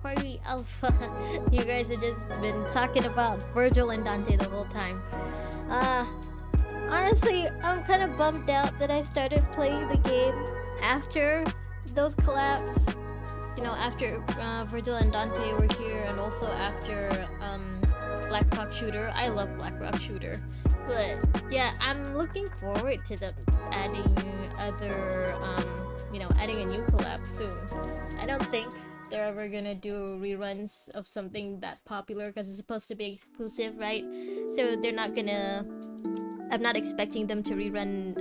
Quarry Alpha. You guys have just been talking about Virgil and Dante the whole time. Uh, Honestly, I'm kind of bummed out that I started playing the game after those collabs. You know, after Virgil and Dante were here, and also after Black Rock Shooter. I love Black Rock Shooter, but yeah, I'm looking forward to them adding other adding a new collab soon. I don't think they're ever gonna do reruns of something that popular because it's supposed to be exclusive, right? So they're not gonna. I'm not expecting them to rerun,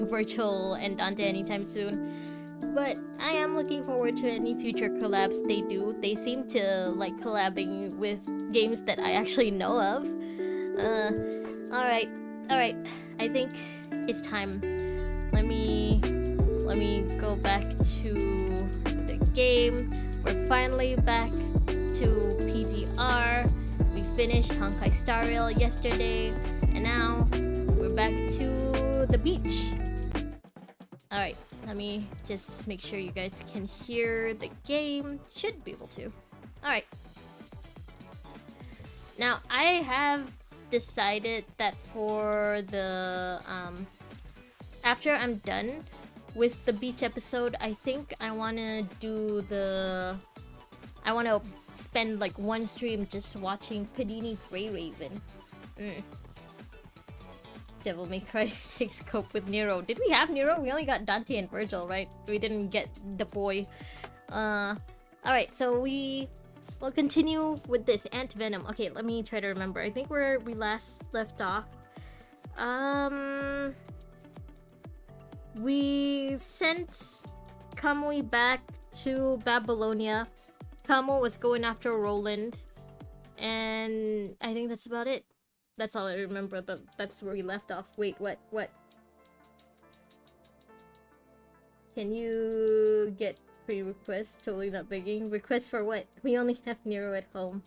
Virtual and Dante anytime soon. But I am looking forward to any future collabs they do. They seem to like collabing with games that I actually know of. Alright, alright. I think it's time. Let me go back to the game. We're finally back to PGR. We finished Honkai Star Rail yesterday, and now we're back to the beach. Alright, let me just make sure you guys can hear the game. Should be able to. Alright. Now, I have decided that for the, after I'm done with the beach episode, I think I want to do the... I want to spend like one stream just watching Padini Grey Raven. Devil May Cry 6 cope with Nero. Did we have Nero? We only got Dante and Virgil, right? We didn't get the boy. Alright, so we will continue with this Ant Venom. Okay, let me try to remember. I think where we last left off. We sent Kamui back to Babylonia. Kamo was going after Roland, and I think that's about it. That's all I remember. That's where we left off. Wait, what? Can you get free requests? Totally not begging. Requests for what? We only have Nero at home.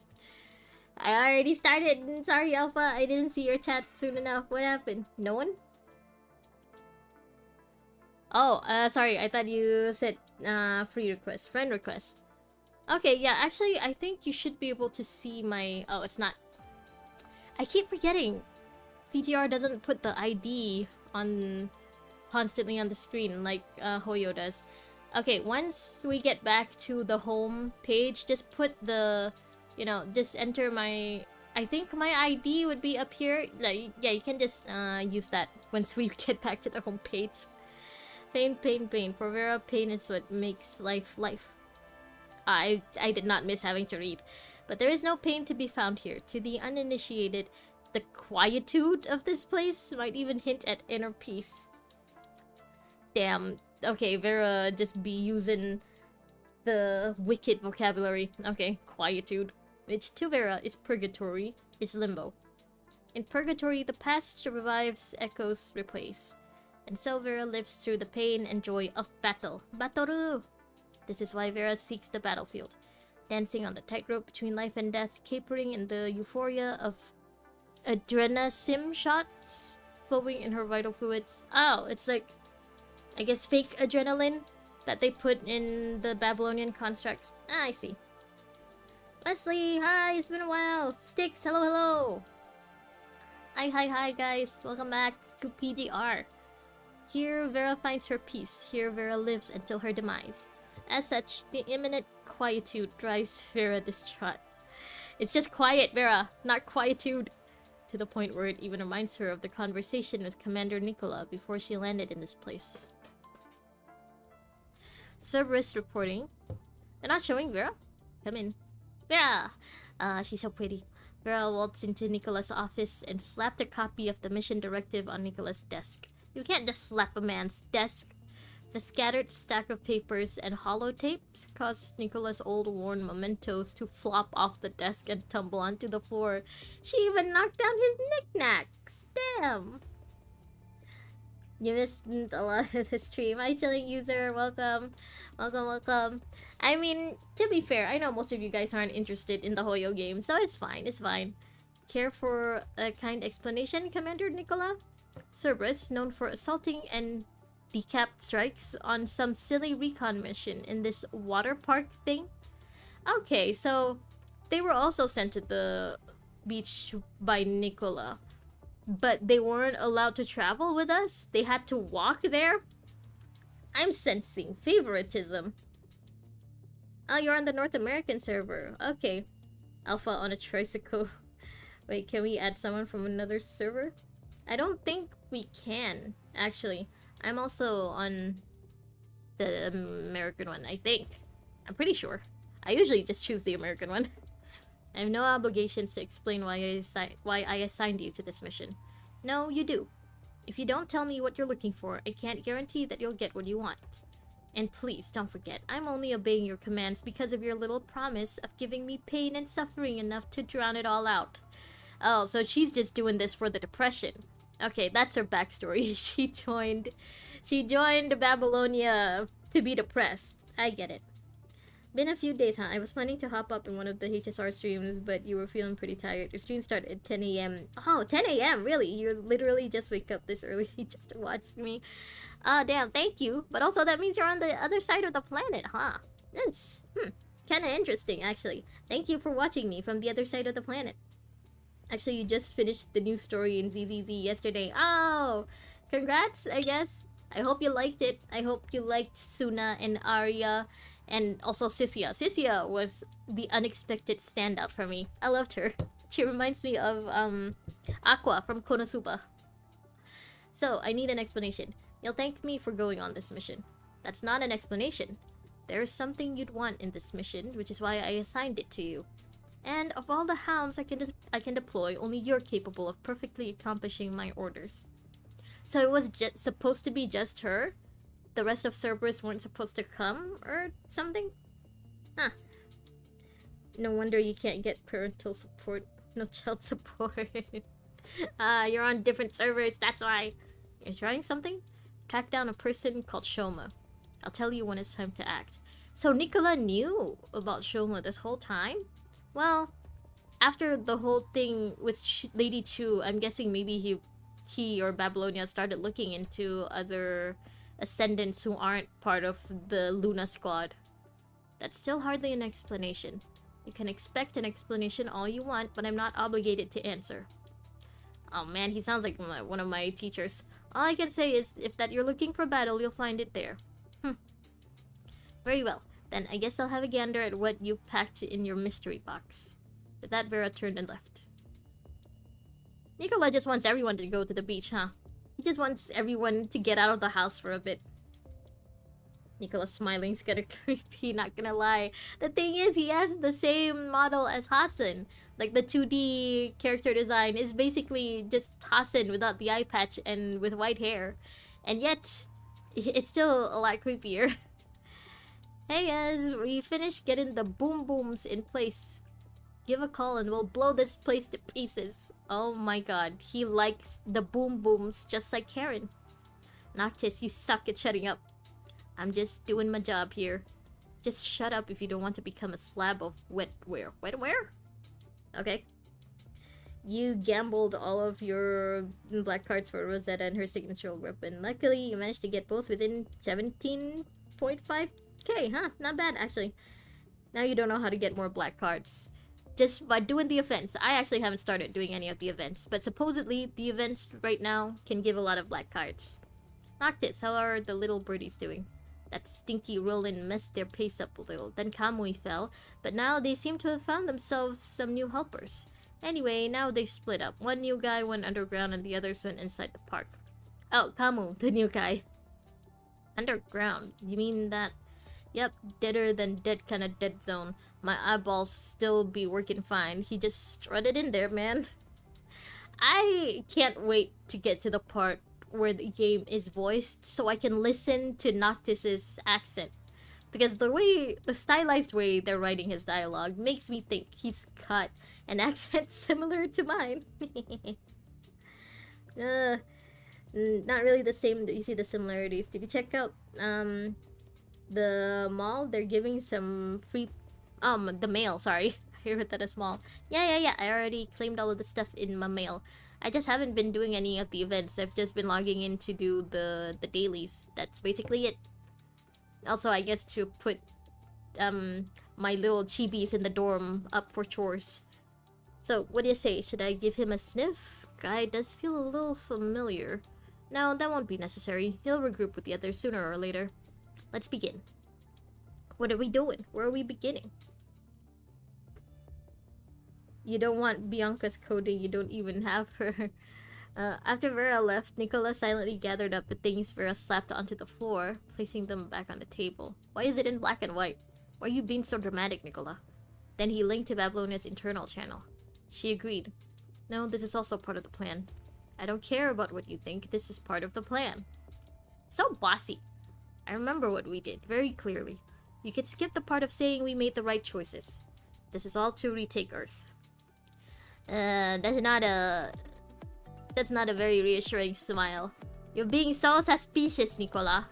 I already started. Sorry, Alpha. I didn't see your chat soon enough. What happened? No one? Oh, sorry. I thought you said free request, friend request. Okay, yeah, actually, I think you should be able to see my... Oh, it's not. I keep forgetting. PTR doesn't put the ID on constantly on the screen like Hoyo does. Okay, once we get back to the home page, just put the... just enter my... I think my ID would be up here. Like, yeah, you can just use that once we get back to the home page. Pain, pain, pain. For Vera, pain is what makes life life. I did not miss having to read. But there is no pain to be found here. To the uninitiated, the quietude of this place might even hint at inner peace. Damn. Okay, Vera just be using the wicked vocabulary. Okay, quietude. Which to Vera is purgatory, is limbo. In purgatory, the past revives, echoes replace. And so Vera lives through the pain and joy of battle. Batoru! This is why Vera seeks the battlefield. Dancing on the tightrope between life and death, capering in the euphoria of adrenasim shots flowing in her vital fluids. Oh, it's like, I guess, fake adrenaline that they put in the Babylonian constructs. Ah, I see. Leslie, hi, it's been a while. Sticks, hello, hello. Hi, guys. Welcome back to PDR. Here, Vera finds her peace. Here, Vera lives until her demise. As such, the imminent quietude drives Vera distraught. It's just quiet, Vera, not quietude. To the point where it even reminds her of the conversation with Commander Nicola before she landed in this place. Cerberus reporting. They're not showing Vera? Come in. Vera! She's so pretty. Vera waltzed into Nicola's office and slapped a copy of the mission directive on Nicola's desk. You can't just slap a man's desk. The scattered stack of papers and holotapes caused Nicola's old worn mementos to flop off the desk and tumble onto the floor. She even knocked down his knickknacks. Damn! You missed a lot of the stream. Hi, chilling user. Welcome. Welcome. I mean, to be fair, I know most of you guys aren't interested in the Hoyo game, so it's fine. Care for a kind explanation, Commander Nicola? Cerberus, known for assaulting and decap strikes on some silly recon mission in this water park thing. Okay, so they were also sent to the beach by Nicola, but they weren't allowed to travel with us. They had to walk there. I'm sensing favoritism. Oh, you're on the North American server. Okay. Alpha on a tricycle. Wait, can we add someone from another server? I don't think we can, actually. I'm also on the American one, I think. I'm pretty sure. I usually just choose the American one. I have no obligations to explain why I assigned you to this mission. No, you do. If you don't tell me what you're looking for, I can't guarantee that you'll get what you want. And please, don't forget, I'm only obeying your commands because of your little promise of giving me pain and suffering enough to drown it all out. Oh, so she's just doing this for the depression. Okay, that's her backstory. She joined Babylonia to be depressed. I get it. Been a few days, huh? I was planning to hop up in one of the HSR streams, but you were feeling pretty tired. Your stream started at 10 a.m. Oh, 10 a.m. Really? You literally just wake up this early just to watch me. Damn, thank you. But also that means you're on the other side of the planet, huh? That's, kinda interesting, actually. Thank you for watching me from the other side of the planet. Actually, you just finished the new story in ZZZ yesterday. Oh! Congrats, I guess. I hope you liked it. I hope you liked Suna and Arya. And also Sisia. Sisia was the unexpected standout for me. I loved her. She reminds me of, Aqua from Konosuba. So, I need an explanation. You'll thank me for going on this mission. That's not an explanation. There is something you'd want in this mission, which is why I assigned it to you. And of all the hounds I can deploy, only you're capable of perfectly accomplishing my orders. So it was supposed to be just her? The rest of Cerberus weren't supposed to come, or something? Huh. No wonder you can't get parental support. No child support. You're on different servers, that's why. You're trying something? Track down a person called Shoma. I'll tell you when it's time to act. So Nicola knew about Shoma this whole time? Well, after the whole thing with Lady Chu, I'm guessing maybe he or Babylonia started looking into other ascendants who aren't part of the Luna squad. That's still hardly an explanation. You can expect an explanation all you want, but I'm not obligated to answer. Oh man, he sounds like one of my teachers. All I can say is, if that you're looking for battle, you'll find it there. Very well. Then I guess I'll have a gander at what you've packed in your mystery box. With that, Vera turned and left. Nicola just wants everyone to go to the beach, huh? He just wants everyone to get out of the house for a bit. Nicola's smiling's kinda creepy, not gonna lie. The thing is, he has the same model as Hassan. Like, the 2D character design is basically just Hassan without the eye patch and with white hair. And yet, it's still a lot creepier. Hey guys, we finished getting the boom booms in place. Give a call and we'll blow this place to pieces. Oh my god, he likes the boom booms just like Karen. Noctis, you suck at shutting up. I'm just doing my job here. Just shut up if you don't want to become a slab of wetware. Wetware? Okay. You gambled all of your black cards for Rosetta and her signature weapon. Luckily, you managed to get both within 17.5k, huh? Not bad, actually. Now you don't know how to get more black cards. Just by doing the events. I actually haven't started doing any of the events, but supposedly the events right now can give a lot of black cards. Noctis, how are the little birdies doing? That stinky Roland messed their pace up a little. Then Kamui fell, but now they seem to have found themselves some new helpers. Anyway, now they've split up. One new guy went underground and the others went inside the park. Oh, Kamu, the new guy. Underground? You mean that? Yep, deader than dead kind of dead zone. My eyeballs still be working fine. He just strutted in there, man. I can't wait to get to the part where the game is voiced so I can listen to Noctis's accent. Because the stylized way they're writing his dialogue makes me think he's got an accent similar to mine. Not really the same. You see the similarities. Did you check out the mall? They're giving some free the mail, sorry. I heard that as mall. Yeah. I already claimed all of the stuff in my mail. I just haven't been doing any of the events. I've just been logging in to do the dailies. That's basically it. Also, I guess to put my little chibis in the dorm up for chores. So, what do you say? Should I give him a sniff? Guy does feel a little familiar. No, that won't be necessary. He'll regroup with the others sooner or later. Let's begin. What are we doing? Where are we beginning? You don't want Bianca's coding, you don't even have her. After Vera left, Nicola silently gathered up the things Vera slapped onto the floor, placing them back on the table. Why is it in black and white? Why are you being so dramatic, Nicola? Then he linked to Babylonia's internal channel. She agreed. No, this is also part of the plan. I don't care about what you think, this is part of the plan. So bossy. I remember what we did, very clearly. You could skip the part of saying we made the right choices. This is all to retake Earth. That's not a very reassuring smile. You're being so suspicious, Nicola.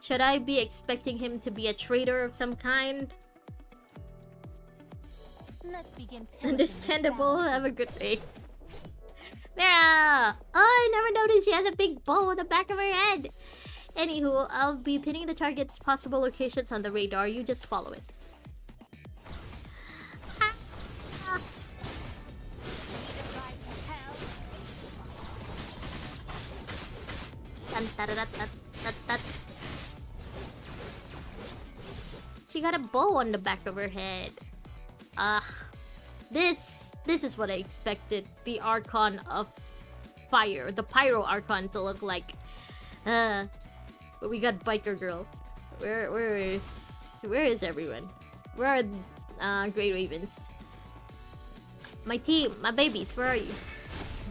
Should I be expecting him to be a traitor of some kind? Let's begin. Understandable. Have a good day. Vera! Oh, I never noticed she has a big bow on the back of her head. Anywho, I'll be pinning the target's possible locations on the radar. You just follow it. She got a bow on the back of her head. This is what I expected the Archon of Fire, the Pyro Archon, to look like. But we got Biker Girl. Where is everyone? Where are Grey Ravens? My team, my babies, where are you?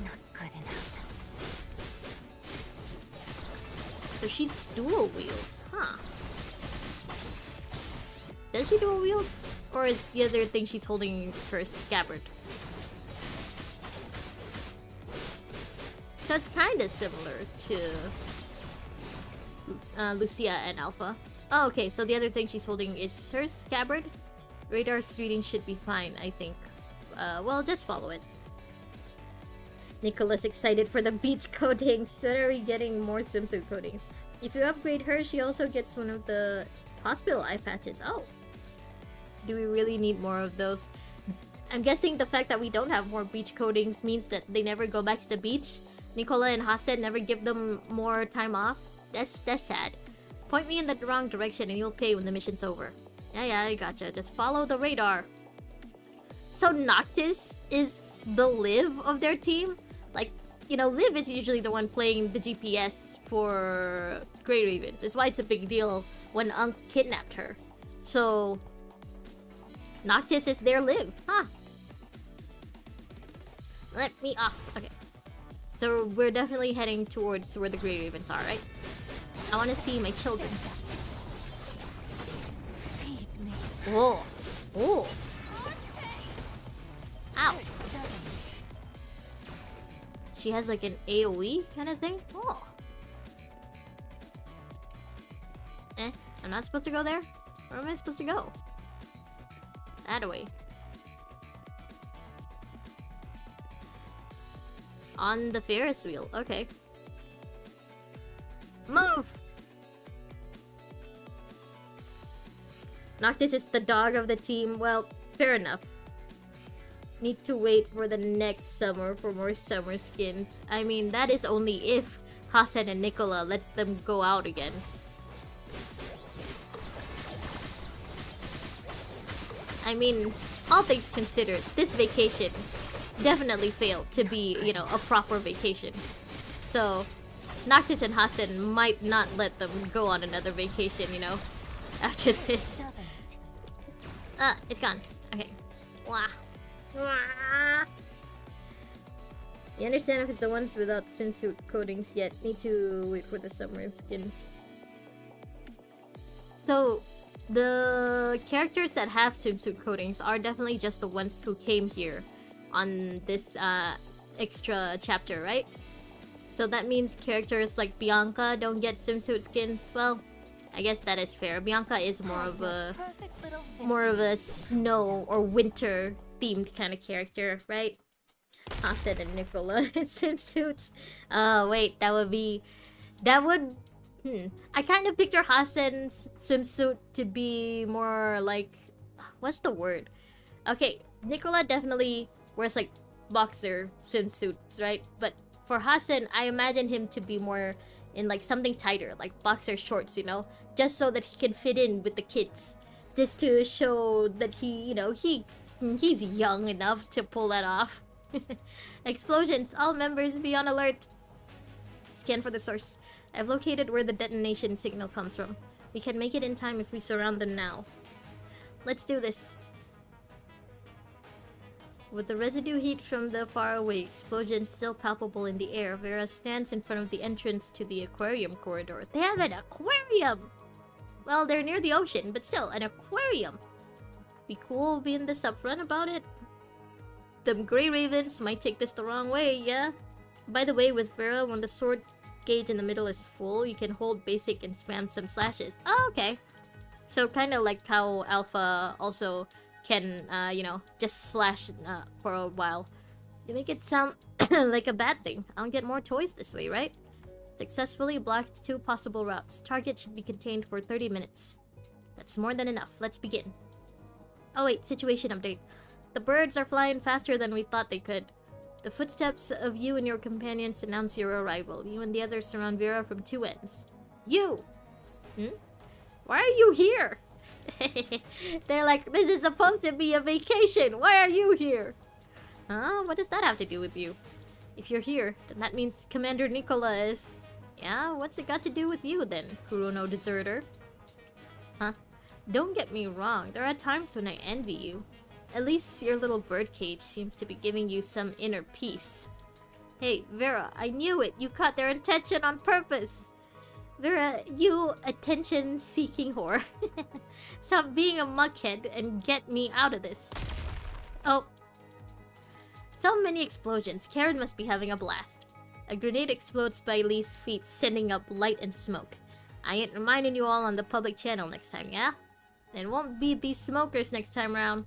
Not good enough. So she dual wields, huh? Does she dual wield? Or is the other thing she's holding her scabbard? So it's kind of similar to Lucia and Alpha. Oh, okay, so the other thing she's holding is her scabbard. Radar's reading should be fine, I think. Well, just follow it. Nicola's excited for the beach coatings. When are we getting more swimsuit coatings? If you upgrade her, she also gets one of the hospital eye patches. Oh. Do we really need more of those? I'm guessing the fact that we don't have more beach coatings means that they never go back to the beach. Nicola and Hassen never give them more time off. That's sad. Point me in the wrong direction and you'll pay when the mission's over. Yeah, I gotcha. Just follow the radar. So Noctis is the Liv of their team? Like, you know, Liv is usually the one playing the GPS for Grey Ravens. It's why it's a big deal when Unk kidnapped her. So Noctis is their Liv, huh? Let me off. Okay. So we're definitely heading towards where the Grey Ravens are, right? I want to see my children. Feed me. Whoa. Whoa. Ow. She has like an AoE kind of thing? Oh. I'm not supposed to go there? Where am I supposed to go? That way. On the Ferris wheel. Okay. Move! Noctis is the dog of the team. Well, fair enough. Need to wait for the next summer for more summer skins. I mean, that is only if Hassen and Nicola lets them go out again. I mean, all things considered, this vacation definitely failed to be, you know, a proper vacation. So, Noctis and Hassen might not let them go on another vacation, you know, after this. It's gone. Okay. Wah. Wah. You understand if it's the ones without swimsuit coatings yet. Need to wait for the summer skins. So, the characters that have swimsuit coatings are definitely just the ones who came here on this extra chapter, right? So that means characters like Bianca don't get swimsuit skins. Well, I guess that is fair. Bianca is more of a snow or winter themed kind of character, right? Hasan and Nicola in swimsuits. Wait, that would be... That would... I kind of picture Hasan's swimsuit to be more like... What's the word? Okay, Nicola definitely wears like boxer swimsuits, right? But for Hasan, I imagine him to be more in like something tighter, like boxer shorts, you know? Just so that he can fit in with the kids. Just to show that he's young enough to pull that off. Explosions, all members be on alert. Scan for the source. I've located where the detonation signal comes from. We can make it in time if we surround them now. Let's do this. With the residue heat from the faraway explosion still palpable in the air, Vera stands in front of the entrance to the aquarium corridor. They have an aquarium! Well, they're near the ocean, but still, an aquarium. Be cool being this upfront about it. Them Grey Ravens might take this the wrong way, yeah? By the way, with Vera, when the sword gauge in the middle is full, you can hold basic and spam some slashes. Oh, okay. So kind of like how Alpha also can, just slash for a while. You make it sound like a bad thing. I'll get more toys this way, right? Successfully blocked 2 possible routes. Target should be contained for 30 minutes. That's more than enough. Let's begin. Oh wait, situation update. The birds are flying faster than we thought they could. The footsteps of you and your companions announce your arrival. You and the others surround Vera from 2 ends. You! Why are you here? They're like, this is supposed to be a vacation. Why are you here? Huh? What does that have to do with you? If you're here, then that means Commander Nicola is... Yeah, what's it got to do with you then, Kurono deserter? Huh? Don't get me wrong, there are times when I envy you. At least your little birdcage seems to be giving you some inner peace. Hey, Vera, I knew it! You caught their attention on purpose! Vera, you attention-seeking whore. Stop being a muckhead and get me out of this. Oh. So many explosions. Karen must be having a blast. A grenade explodes by Lee's feet, sending up light and smoke. I ain't reminding you all on the public channel next time, yeah? And won't be these smokers next time around.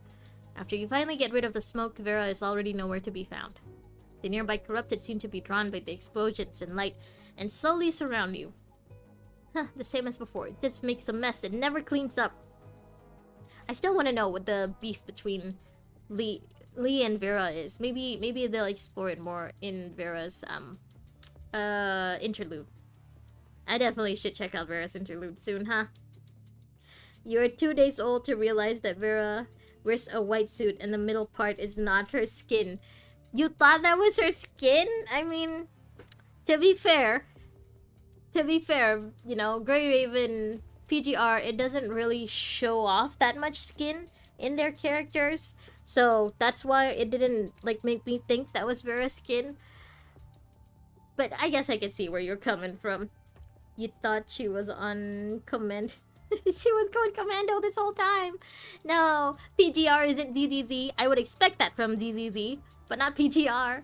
After you finally get rid of the smoke, Vera is already nowhere to be found. The nearby corrupted seem to be drawn by the explosions and light and slowly surround you. Huh, the same as before. It just makes a mess and never cleans up. I still want to know what the beef between Lee and Vera is. Maybe they'll explore it more in Vera's interlude. I definitely should check out Vera's interlude soon, huh? You're 2 days old to realize that Vera wears a white suit and the middle part is not her skin. You thought that was her skin? I mean, to be fair, you know, Grey Raven, PGR, it doesn't really show off that much skin in their characters. So that's why it didn't, like, make me think that was Vera's skin. But I guess I can see where you're coming from. You thought she was on command. She was going commando this whole time. No, PGR isn't ZZZ. I would expect that from ZZZ, but not PGR.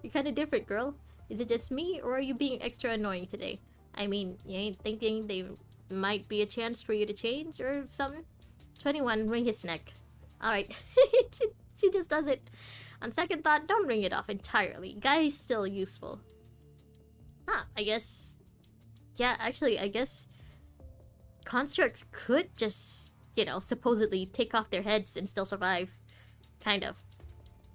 You're kind of different, girl. Is it just me, or are you being extra annoying today? I mean, you ain't thinking there might be a chance for you to change or something? 21, wring his neck. Alright. She just does it. On second thought, don't wring it off entirely. Guy's still useful. Huh, I guess... Yeah, actually, I guess... constructs could just, you know, supposedly take off their heads and still survive. Kind of.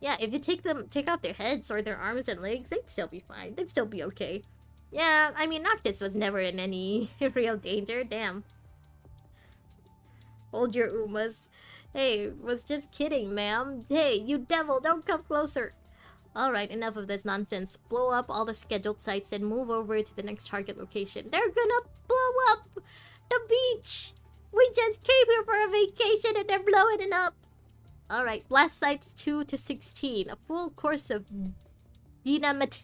Yeah, if you take off their heads or their arms and legs, they'd still be fine. They'd still be okay. Yeah, I mean, Noctis was never in any real danger. Damn. Hold your umas. Hey, was just kidding, ma'am. Hey, you devil, don't come closer. Alright, enough of this nonsense. Blow up all the scheduled sites and move over to the next target location. They're gonna blow up the beach! We just came here for a vacation and they're blowing it up! Alright, blast sites 2 to 16. A full course of dynamite.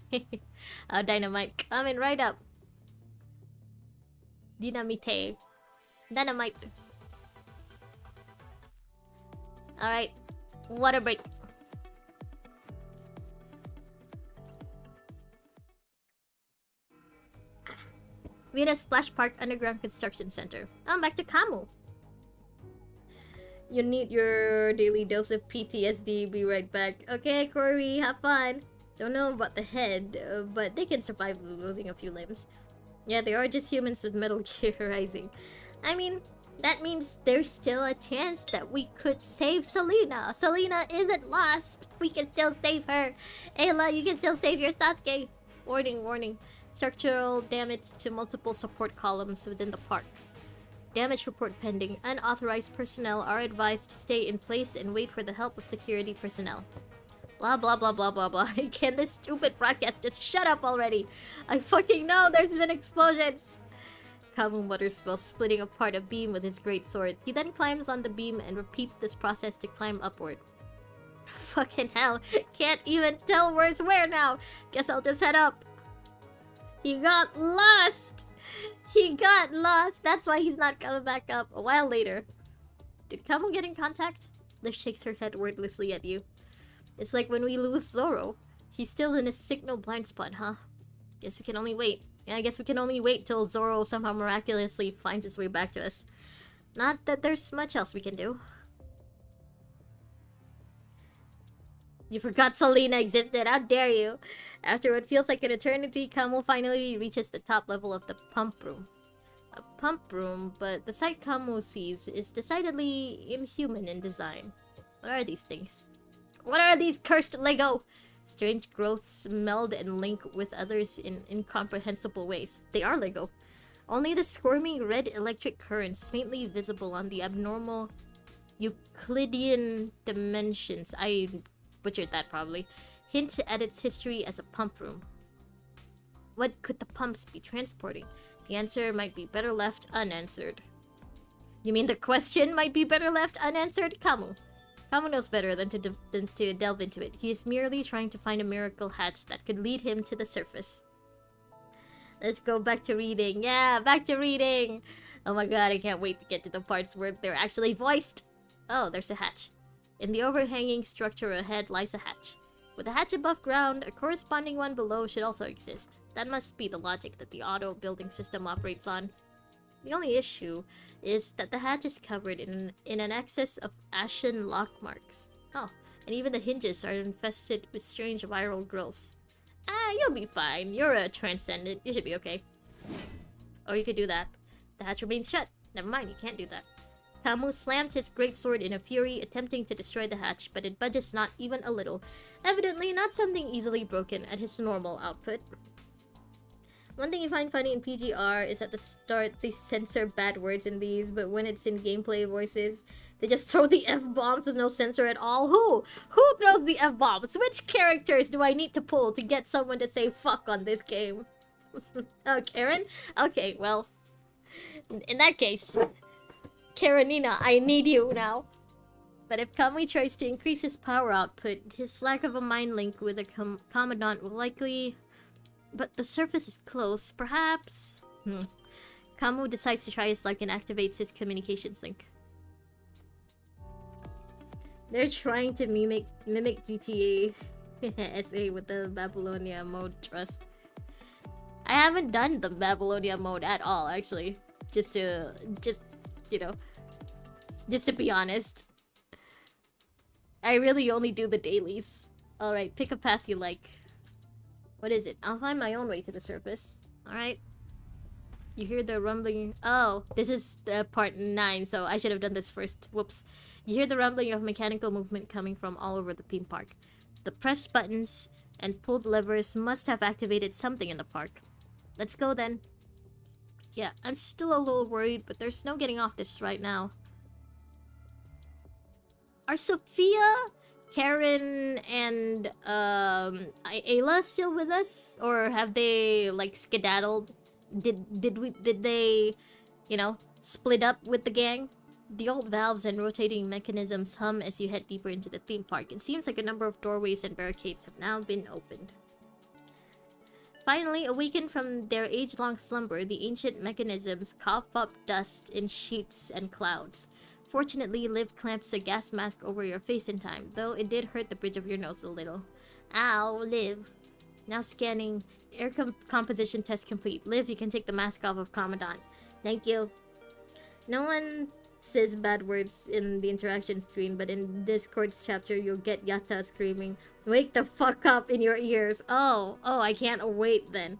Dynamite. Coming right up. Dynamite. Dynamite. Alright. Water break. Vita Splash Park Underground Construction Center. I'm back to Kamu. You need your daily dose of PTSD. Be right back. Okay, Corey, have fun. Don't know about the head, but they can survive losing a few limbs. Yeah, they are just humans with Metal Gear Rising. I mean, that means there's still a chance that we could save Selena. Selena isn't lost. We can still save her. Ayla, you can still save your Sasuke. Warning, warning. Structural damage to multiple support columns within the park. Damage report pending. Unauthorized personnel are advised to stay in place and wait for the help of security personnel. Blah blah blah blah blah blah. Can this stupid broadcast just shut up already? I fucking know there's been explosions! Kamu mutters while splitting apart a beam with his great sword. He then climbs on the beam and repeats this process to climb upward. Fucking hell. Can't even tell where's where now. Guess I'll just head up. He got lost! He got lost! That's why he's not coming back up. A while later. Did Kamu get in contact? Liv shakes her head wordlessly at you. It's like when we lose Zoro. He's still in a signal blind spot, huh? Guess we can only wait. Yeah, I guess we can only wait till Zoro somehow miraculously finds his way back to us. Not that there's much else we can do. You forgot Selena existed, how dare you! After what feels like an eternity, Kamo finally reaches the top level of the pump room. A pump room, but the sight Kamo sees is decidedly inhuman in design. What are these things? What are these cursed Lego? Strange growths meld and link with others in incomprehensible ways. They are Lego. Only the squirming red electric currents faintly visible on the abnormal Euclidean dimensions. I butchered that probably. Hint at its history as a pump room. What could the pumps be transporting? The answer might be better left unanswered. You mean the question might be better left unanswered? Kamu. Kamu knows better than to delve into it. He is merely trying to find a miracle hatch that could lead him to the surface. Let's go back to reading. Yeah, back to reading! Oh my god, I can't wait to get to the parts where they're actually voiced! Oh, there's a hatch. In the overhanging structure ahead lies a hatch. With a hatch above ground, a corresponding one below should also exist. That must be the logic that the auto building system operates on. The only issue is that the hatch is covered in an excess of ashen lock marks. Oh, and even the hinges are infested with strange viral growths. Ah, you'll be fine. You're a transcendent. You should be okay. Or you could do that. The hatch remains shut. Never mind, you can't do that. Kamu slams his greatsword in a fury, attempting to destroy the hatch, but it budges not even a little. Evidently not something easily broken at his normal output. One thing you find funny in PGR is at the start they censor bad words in these, but when it's in gameplay voices, they just throw the F-bombs with no censor at all. Who? Who throws the F-bombs? Which characters do I need to pull to get someone to say fuck on this game? Oh, Karen? Okay, well, in that case, Karenina, I need you now. But if Kamui tries to increase his power output, his lack of a mind link with the Commandant will likely... But the surface is close, perhaps... Kamu decides to try his luck and activates his communication sync. They're trying to mimic GTA SA with the Babylonia mode trust. I haven't done the Babylonia mode at all, actually. Just to be honest. I really only do the dailies. Alright, pick a path you like. What is it? I'll find my own way to the surface. Alright. You hear the rumbling... Oh, this is part 9, so I should have done this first. Whoops. You hear the rumbling of mechanical movement coming from all over the theme park. The pressed buttons and pulled levers must have activated something in the park. Let's go then. Yeah, I'm still a little worried, but there's no getting off this right now. Are Sophia, Karen, and Ayla still with us? Or have they, like, skedaddled? Did they, you know, split up with the gang? The old valves and rotating mechanisms hum as you head deeper into the theme park. It seems like a number of doorways and barricades have now been opened. Finally, awakened from their age-long slumber, the ancient mechanisms cough up dust in sheets and clouds. Fortunately, Liv clamps a gas mask over your face in time, though it did hurt the bridge of your nose a little. Ow, Liv. Now scanning. Air composition test complete. Liv, you can take the mask off of Commandant. Thank you. No one says bad words in the interaction screen, but in Discord's chapter, you'll get Yatta screaming, "Wake the fuck up" in your ears. Oh, I can't wait then.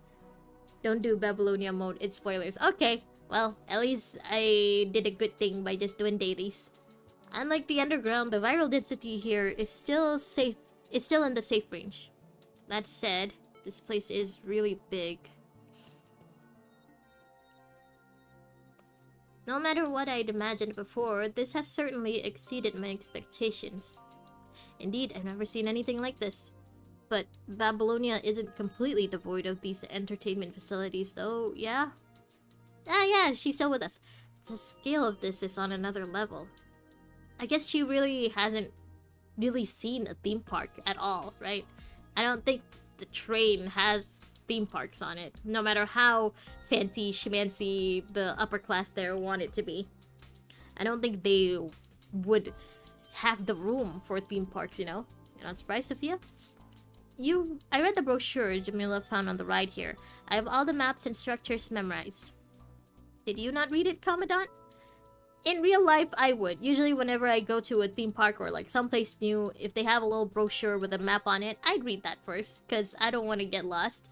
Don't do Babylonia mode, it's spoilers. Okay, well, at least I did a good thing by just doing dailies. Unlike the underground, the viral density here is still safe. It's still in the safe range. That said, this place is really big. No matter what I'd imagined before, this has certainly exceeded my expectations. Indeed, I've never seen anything like this. But Babylonia isn't completely devoid of these entertainment facilities, though, yeah? Yeah, she's still with us. The scale of this is on another level. I guess she really hasn't really seen a theme park at all, right? I don't think the train has theme parks on it, no matter how fancy schmancy the upper class there want it to be. I don't think they would have the room for theme parks, you know? You're not surprised, Sophia? I read the brochure Jamila found on the ride here. I have all the maps and structures memorized. Did you not read it, Commandant? In real life, I would. Usually whenever I go to a theme park or like someplace new, if they have a little brochure with a map on it, I'd read that first, because I don't want to get lost.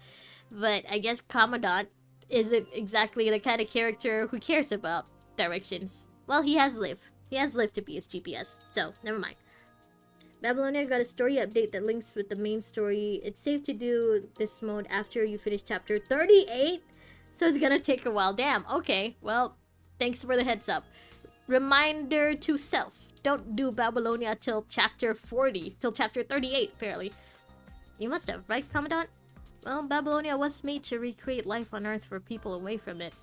But I guess Commandant isn't exactly the kind of character who cares about directions. Well, he has Liv. He has Liv to be his GPS, so never mind. Babylonia got a story update that links with the main story. It's safe to do this mode after you finish chapter 38, so it's gonna take a while. Damn, okay, well, thanks for the heads up. Reminder to self, don't do Babylonia till chapter 40, till chapter 38, apparently. You must have, right, Commandant? Well, Babylonia was made to recreate life on Earth for people away from it.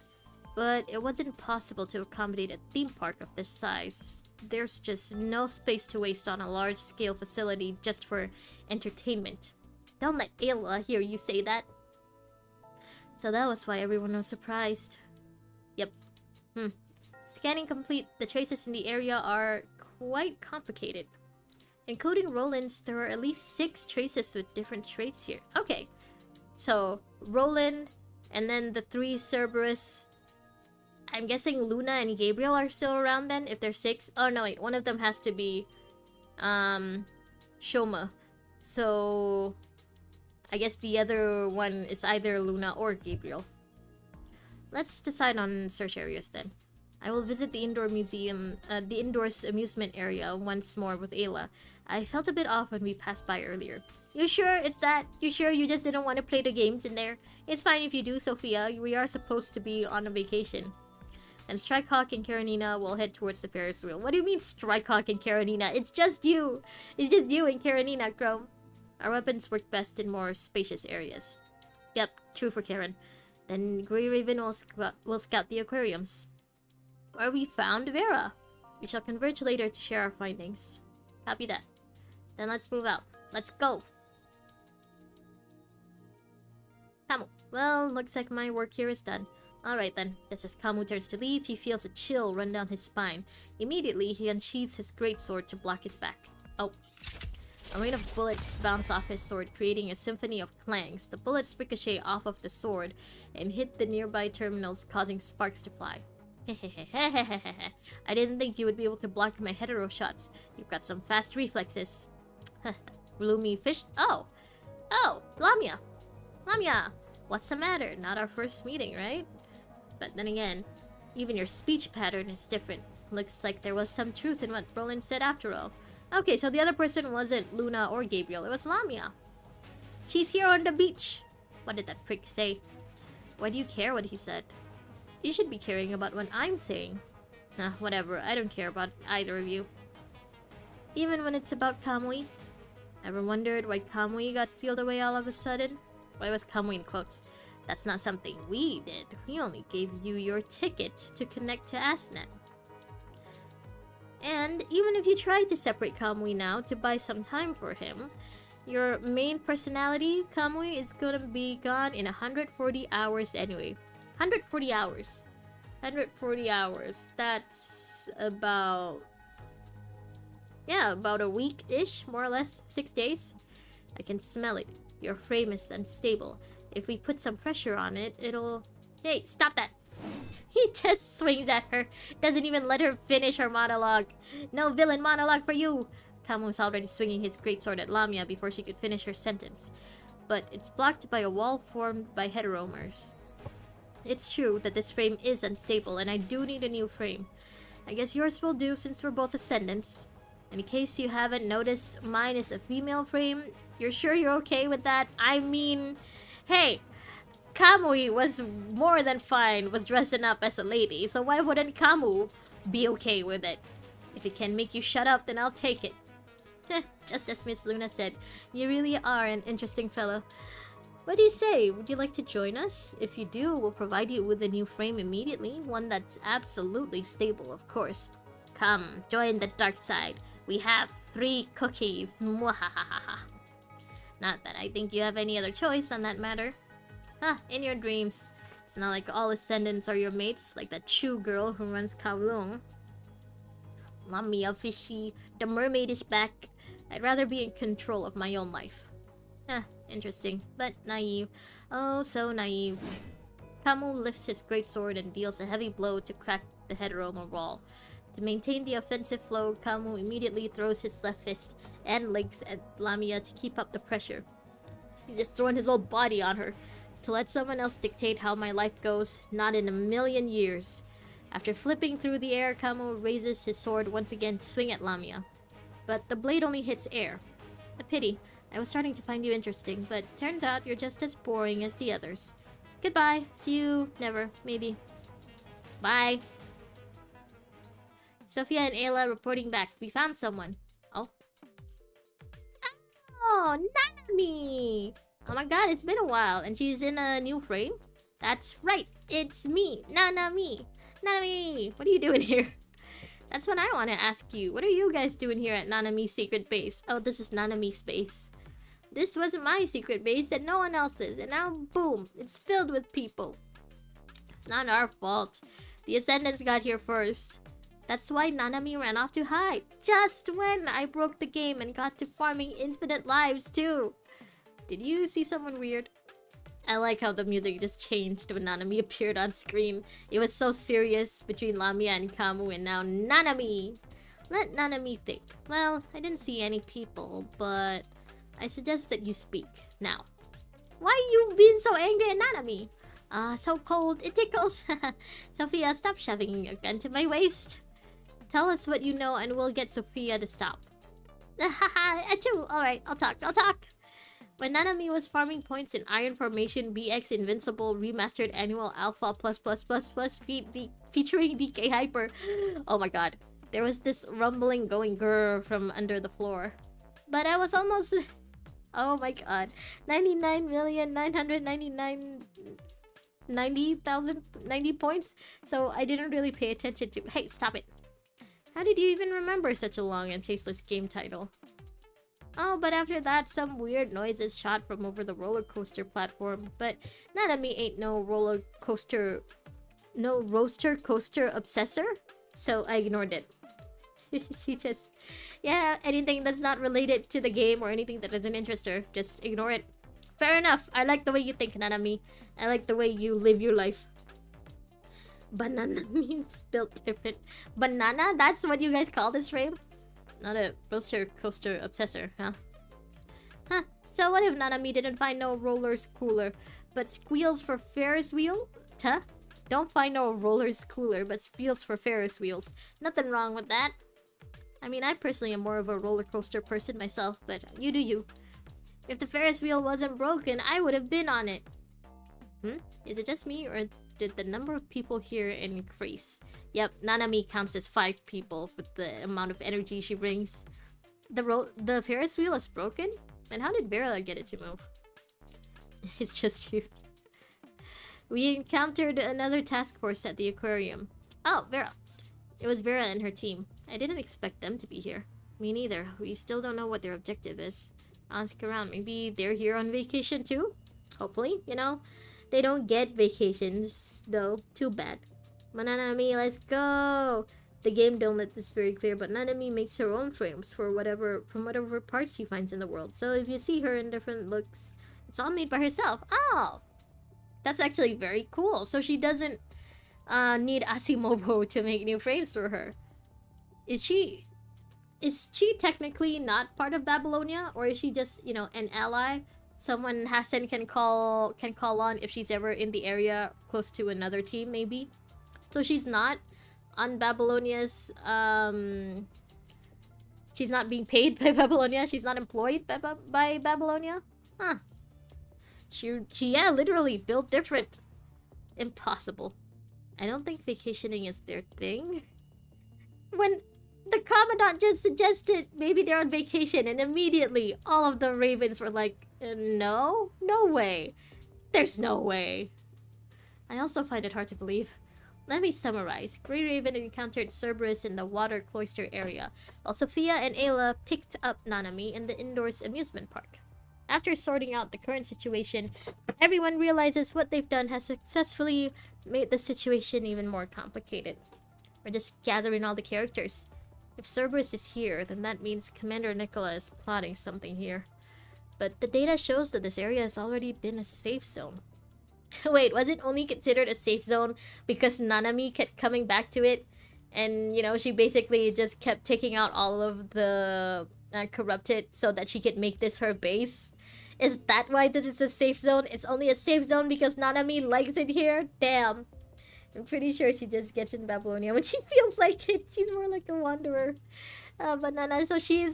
But it wasn't possible to accommodate a theme park of this size. There's just no space to waste on a large-scale facility just for entertainment. Don't let Ayla hear you say that. So that was why everyone was surprised. Yep. Scanning complete, the traces in the area are quite complicated. Including Roland's, there are at least 6 traces with different traits here. Okay. So, Roland, and then the 3 Cerberus. I'm guessing Luna and Gabriel are still around then, if there's 6. Oh no, wait, one of them has to be, Shoma. So, I guess the other one is either Luna or Gabriel. Let's decide on search areas then. I will visit the indoors amusement area once more with Ayla. I felt a bit off when we passed by earlier. You sure it's that? You sure you just didn't want to play the games in there? It's fine if you do, Sophia. We are supposed to be on a vacation. And Strikehawk and Karenina will head towards the Ferris wheel. What do you mean Strikehawk and Karenina? It's just you! It's just you and Karenina, Chrome. Our weapons work best in more spacious areas. Yep, true for Karen. Then Grey Raven will scout the aquariums. Where we found Vera. We shall converge later to share our findings. Copy that. Then let's move out. Let's go! Kamu. Well, looks like my work here is done. Alright then. Just as Kamu turns to leave, he feels a chill run down his spine. Immediately, he unsheathes his greatsword to block his back. Oh. A rain of bullets bounce off his sword, creating a symphony of clangs. The bullets ricochet off of the sword and hit the nearby terminals, causing sparks to fly. I didn't think you would be able to block my hetero shots. You've got some fast reflexes. Gloomy fish. Oh, Lamia. Lamia, what's the matter? Not our first meeting, right? But then again, even your speech pattern is different. Looks like there was some truth in what Roland said after all. Okay, so the other person wasn't Luna or Gabriel. It was Lamia. She's here on the beach. What did that prick say? Why do you care what he said? You should be caring about what I'm saying. Nah, whatever. I don't care about either of you. Even when it's about Kamui? Ever wondered why Kamui got sealed away all of a sudden? Why was Kamui in quotes? That's not something we did. We only gave you your ticket to connect to Asnet. And even if you tried to separate Kamui now to buy some time for him, your main personality, Kamui, is gonna be gone in 140 hours anyway. 140 hours. 140 hours. That's about... yeah, about a week-ish, more or less. 6 days. I can smell it. Your frame is unstable. If we put some pressure on it, it'll... Hey, stop that! He just swings at her, doesn't even let her finish her monologue. No villain monologue for you! Kamu was already swinging his greatsword at Lamia before she could finish her sentence. But it's blocked by a wall formed by heteromers. It's true that this frame is unstable, and I do need a new frame. I guess yours will do since we're both ascendants. In case you haven't noticed, mine is a female frame. You're sure you're okay with that? I mean, hey, Kamui was more than fine with dressing up as a lady, so why wouldn't Kamu be okay with it? If it can make you shut up, then I'll take it. Just as Miss Luna said, you really are an interesting fellow. What do you say? Would you like to join us? If you do, we'll provide you with a new frame immediately, one that's absolutely stable, of course. Come, join the dark side. We have free cookies. Mwahahaha. Not that I think you have any other choice on that matter. Huh, in your dreams. It's not like all ascendants are your mates, like that Chu girl who runs Kowloon. Lamia fishy, the mermaid is back. I'd rather be in control of my own life. Huh, interesting, but naive. Oh, so naive. Kamu lifts his greatsword and deals a heavy blow to crack the heteroma wall. To maintain the offensive flow, Kamu immediately throws his left fist and legs at Lamia to keep up the pressure. He's just throwing his whole body on her. To let someone else dictate how my life goes, not in a million years. After flipping through the air, Kamu raises his sword once again to swing at Lamia. But the blade only hits air. A pity. I was starting to find you interesting, but turns out you're just as boring as the others. Goodbye. See you never. Maybe. Bye. Sophia and Ayla reporting back. We found someone. Oh. Oh, Nanami! Oh my god, it's been a while, and she's in a new frame? That's right, it's me, Nanami! Nanami! What are you doing here? That's what I want to ask you. What are you guys doing here at Nanami's secret base? Oh, this is Nanami's base. This wasn't my secret base and no one else's, and now boom, it's filled with people. Not our fault. The Ascendants got here first. That's why Nanami ran off to hide. Just when I broke the game and got to farming infinite lives too. Did you see someone weird? I like how the music just changed when Nanami appeared on screen. It was so serious between Lamia and Kamu, and now Nanami! Let Nanami think. Well, I didn't see any people, but I suggest that you speak now. Why you being so angry at Nanami? So cold, it tickles. Sophia, stop shoving your gun to my waist. Tell us what you know and we'll get Sophia to stop. Haha, achoo! Alright, I'll talk. When Nanami was farming points in Iron Formation BX Invincible Remastered Annual Alpha featuring DK Hyper. Oh my god. There was this rumbling going grrr from under the floor. But I was almost... Oh my god. 99,999,90,090 points. So I didn't really pay attention to... Hey, stop it. How did you even remember such a long and tasteless game title? Oh, but after that, some weird noises shot from over the roller coaster platform. But Nanami ain't no roller coaster... No roaster coaster obsessor? So I ignored it. She just... Yeah, anything that's not related to the game or anything that doesn't interest her, just ignore it. Fair enough. I like the way you think, Nanami. I like the way you live your life. Banana means built different. Banana? That's what you guys call this frame? Not a roaster coaster obsessor, huh? Huh. So what if Nanami didn't find no rollers cooler, but squeals for Ferris wheel? Huh? Don't find no rollers cooler, but squeals for Ferris wheels. Nothing wrong with that. I mean, I personally am more of a roller coaster person myself, but you do you. If the Ferris wheel wasn't broken, I would have been on it. Is it just me, or did the number of people here increase? Yep, Nanami counts as 5 people with the amount of energy she brings. The Ferris wheel is broken? Then how did Vera get it to move? It's just you. We encountered another task force at the aquarium. Oh, Vera. It was Vera and her team. I didn't expect them to be here. Me neither. We still don't know what their objective is. Ask around. Maybe they're here on vacation too? Hopefully, you know? They don't get vacations, though. Too bad. Nanami, let's go! The game don't let this very clear, but Nanami makes her own frames from whatever parts she finds in the world. So if you see her in different looks, it's all made by herself. Oh! That's actually very cool. So she doesn't need Asimovo to make new frames for her. Is she technically not part of Babylonia, or is she just, you know, an ally? Someone Hassan can call on if she's ever in the area close to another team, maybe. So she's not on Babylonia's she's not being paid by Babylonia. She's not employed by Babylonia. Huh. She yeah, literally built different. Impossible. I don't think vacationing is their thing. When the commandant just suggested maybe they're on vacation, and immediately all of the ravens were like, no way, there's no way. I also find it hard to believe. Let me summarize. Grey Raven encountered Cerberus in the water cloister area, while Sophia and Ayla picked up Nanami in the indoors amusement park. After sorting out the current situation, everyone realizes what they've done has successfully made the situation even more complicated. We're just gathering all the characters. If Cerberus is here, then that means Commander Nicola is plotting something here. But the data shows that this area has already been a safe zone. Wait, was it only considered a safe zone because Nanami kept coming back to it? And, you know, she basically just kept taking out all of the corrupted so that she could make this her base? Is that why this is a safe zone? It's only a safe zone because Nanami likes it here? Damn. I'm pretty sure she just gets in Babylonia when she feels like it. She's more like a wanderer. But Nana, so she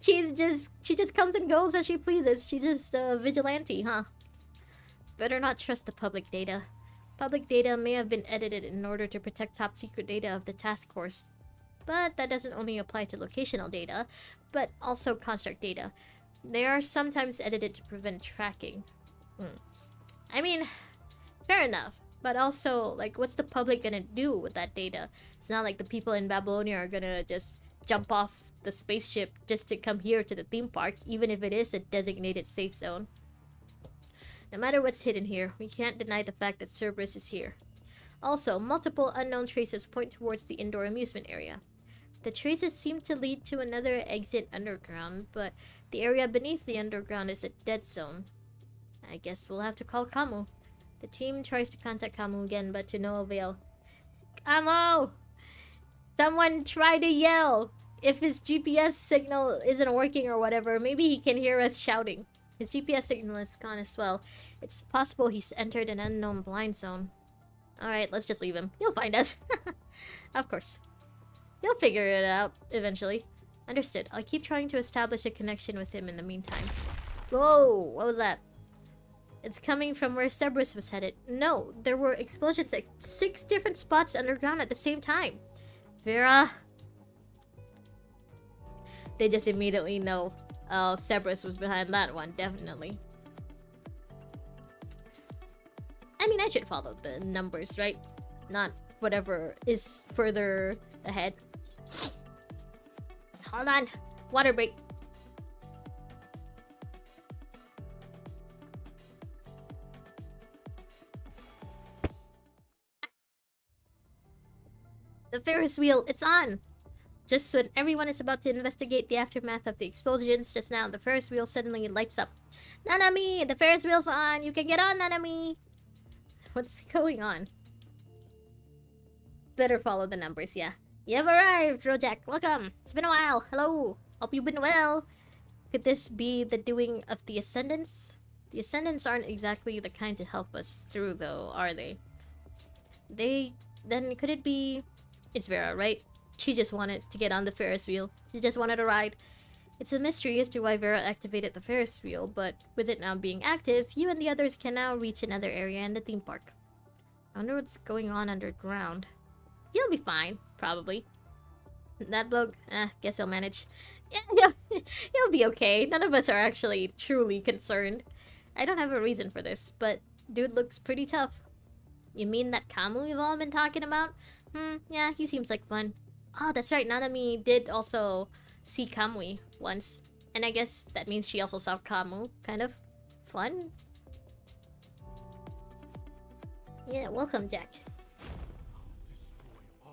just comes and goes as she pleases. She's just a vigilante, huh? Better not trust the public data. Public data may have been edited in order to protect top secret data of the task force. But that doesn't only apply to locational data, but also construct data. They are sometimes edited to prevent tracking. I mean, fair enough. But also, like, what's the public gonna do with that data? It's not like the people in Babylonia are gonna just jump off the spaceship just to come here to the theme park, even if it is a designated safe zone. No matter what's hidden here, we can't deny the fact that Cerberus is here. Also, multiple unknown traces point towards the indoor amusement area. The traces seem to lead to another exit underground, but the area beneath the underground is a dead zone. I guess we'll have to call Kamu. The team tries to contact Kamu again, but to no avail. Kamu! Someone try to yell! If his GPS signal isn't working or whatever, maybe he can hear us shouting. His GPS signal is gone as well. It's possible he's entered an unknown blind zone. Alright, let's just leave him. He'll find us. Of course. He'll figure it out eventually. Understood. I'll keep trying to establish a connection with him in the meantime. Whoa! What was that? It's coming from where Cerberus was headed. No, there were explosions at 6 different spots underground at the same time. Vera... They just immediately know. Oh, Cerberus was behind that one, definitely. I mean, I should follow the numbers, right? Not whatever is further ahead. Hold on. Water break. The Ferris wheel, it's on! Just when everyone is about to investigate the aftermath of the explosions just now, the Ferris wheel suddenly lights up. Nanami! The Ferris wheel's on! You can get on, Nanami! What's going on? Better follow the numbers, yeah. You've arrived, Rojak. Welcome! It's been a while. Hello! Hope you've been well. Could this be the doing of the Ascendants? The Ascendants aren't exactly the kind to help us through, though, are they? Then could it be... It's Vera, right? She just wanted to get on the Ferris wheel. She just wanted a ride. It's a mystery as to why Vera activated the Ferris wheel, but with it now being active, you and the others can now reach another area in the theme park. I wonder what's going on underground. He'll be fine, probably. That bloke, guess he'll manage. Yeah, he'll be okay. None of us are actually truly concerned. I don't have a reason for this, but dude looks pretty tough. You mean that Kamu we've all been talking about? Yeah, he seems like fun. Oh, that's right, Nanami did also see Kamui once. And I guess that means she also saw Kamu. Kind of fun. Yeah, welcome, Jack.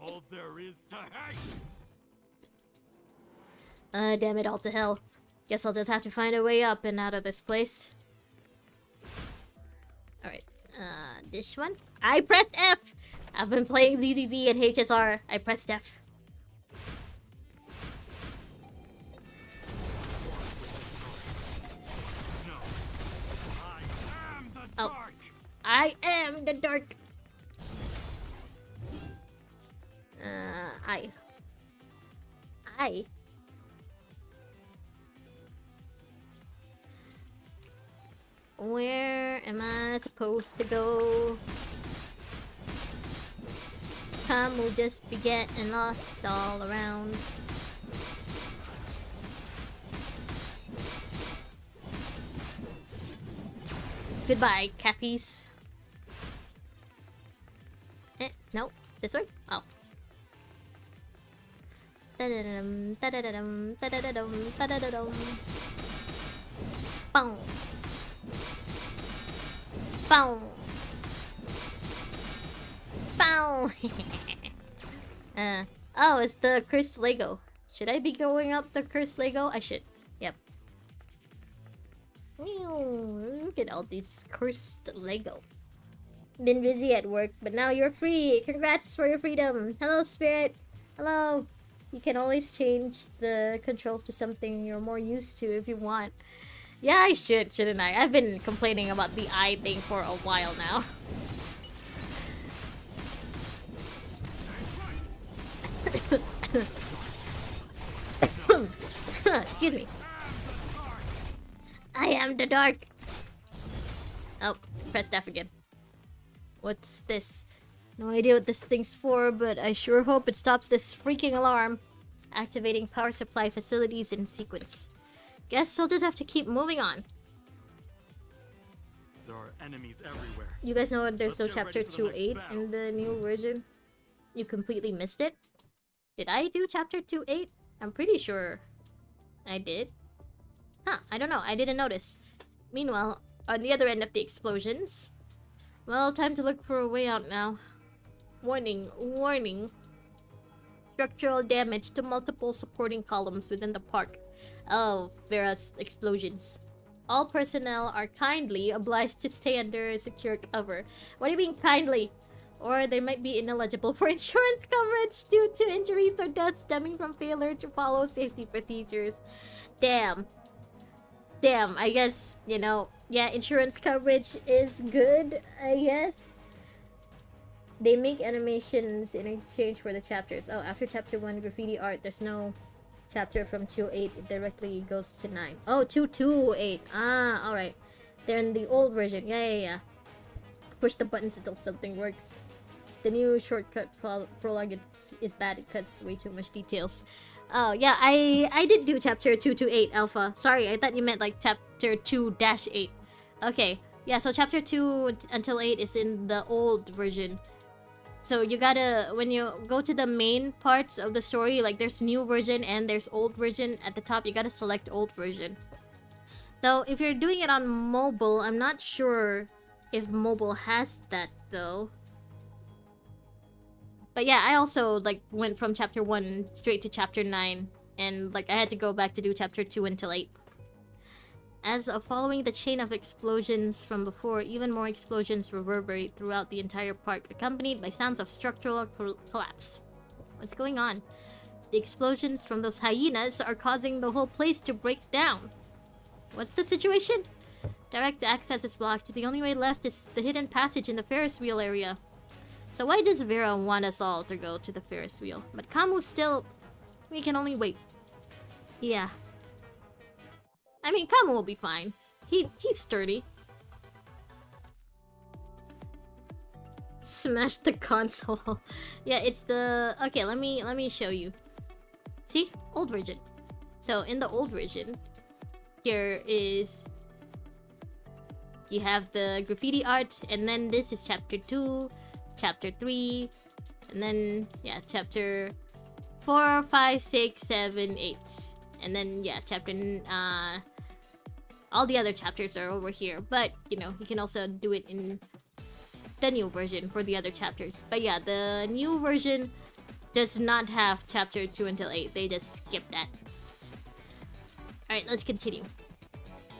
All there is to hate! Damn it all to hell. Guess I'll just have to find a way up and out of this place. Alright. This one? I pressed F! I've been playing ZZZ and HSR. I pressed F. No. I am the Oh. dark. I am the dark. I. Where am I supposed to go? Time will just be getting lost all around. Goodbye, Cathies. No, this way? Oh. Da-da-dum, da-da-da-dum, da-da-da-dum, da-da-da-dum. Boom. Boom. Boom. Oh, it's the cursed Lego. Should I be going up the cursed Lego? I should. Yep. Look at all these cursed Lego. Been busy at work, but now you're free. Congrats for your freedom. Hello, Spirit. Hello. You can always change the controls to something you're more used to if you want. Yeah, I should, shouldn't I? I've been complaining about the eye thing for a while now. Excuse me. I am the dark. Oh, pressed F again. What's this? No idea what this thing's for, but I sure hope it stops this freaking alarm. Activating power supply facilities in sequence. Guess I'll just have to keep moving on. There are enemies everywhere. You guys know there's no Let's get chapter ready for the next 2.8 battle. in the new version? You completely missed it? Did I do chapter 2.8? I'm pretty sure I did. Huh, I don't know. I didn't notice. Meanwhile, on the other end of the explosions... Well, time to look for a way out now. Warning, warning. Structural damage to multiple supporting columns within the park. Oh, Vera's explosions. All personnel are kindly obliged to stay under secure cover. What do you mean kindly? Or they might be ineligible for insurance coverage due to injuries or deaths stemming from failure to follow safety procedures. Damn. Damn, I guess, you know, yeah, insurance coverage is good, I guess. They make animations in exchange for the chapters. Oh, after chapter 1 graffiti art, there's no chapter from 2.8. It directly goes to 9. Oh, 2.2.8. Ah, alright. They're in the old version. Yeah. Push the buttons until something works. The new shortcut prologue is bad. It cuts way too much details. Oh, yeah, I did do chapter 2.2.8 alpha. Sorry, I thought you meant like chapter 2-8. Okay, yeah, so chapter 2 until 8 is in the old version. So you gotta, when you go to the main parts of the story, like there's new version and there's old version at the top, you gotta select old version. Though, if you're doing it on mobile, I'm not sure if mobile has that though. But yeah, I also like went from chapter 1 straight to chapter 9, and like I had to go back to do chapter 2 until 8. As of following the chain of explosions from before, even more explosions reverberate throughout the entire park, accompanied by sounds of structural collapse. What's going on? The explosions from those hyenas are causing the whole place to break down. What's the situation? Direct access is blocked. The only way left is the hidden passage in the Ferris wheel area. So why does Vera want us all to go to the Ferris wheel? But Kamu's still... We can only wait. Yeah. I mean, Kamu will be fine. He's sturdy. Smash the console. Yeah, it's the... Okay, let me show you. See? Old version. So, in the old version, here is... You have the graffiti art, and then this is chapter 2, chapter 3, and then, yeah, chapter 4, 5, 6, 7, 8. And then, yeah, chapter... all the other chapters are over here, but, you know, you can also do it in the new version for the other chapters. But yeah, the new version does not have chapter 2 until 8. They just skip that. Alright, let's continue.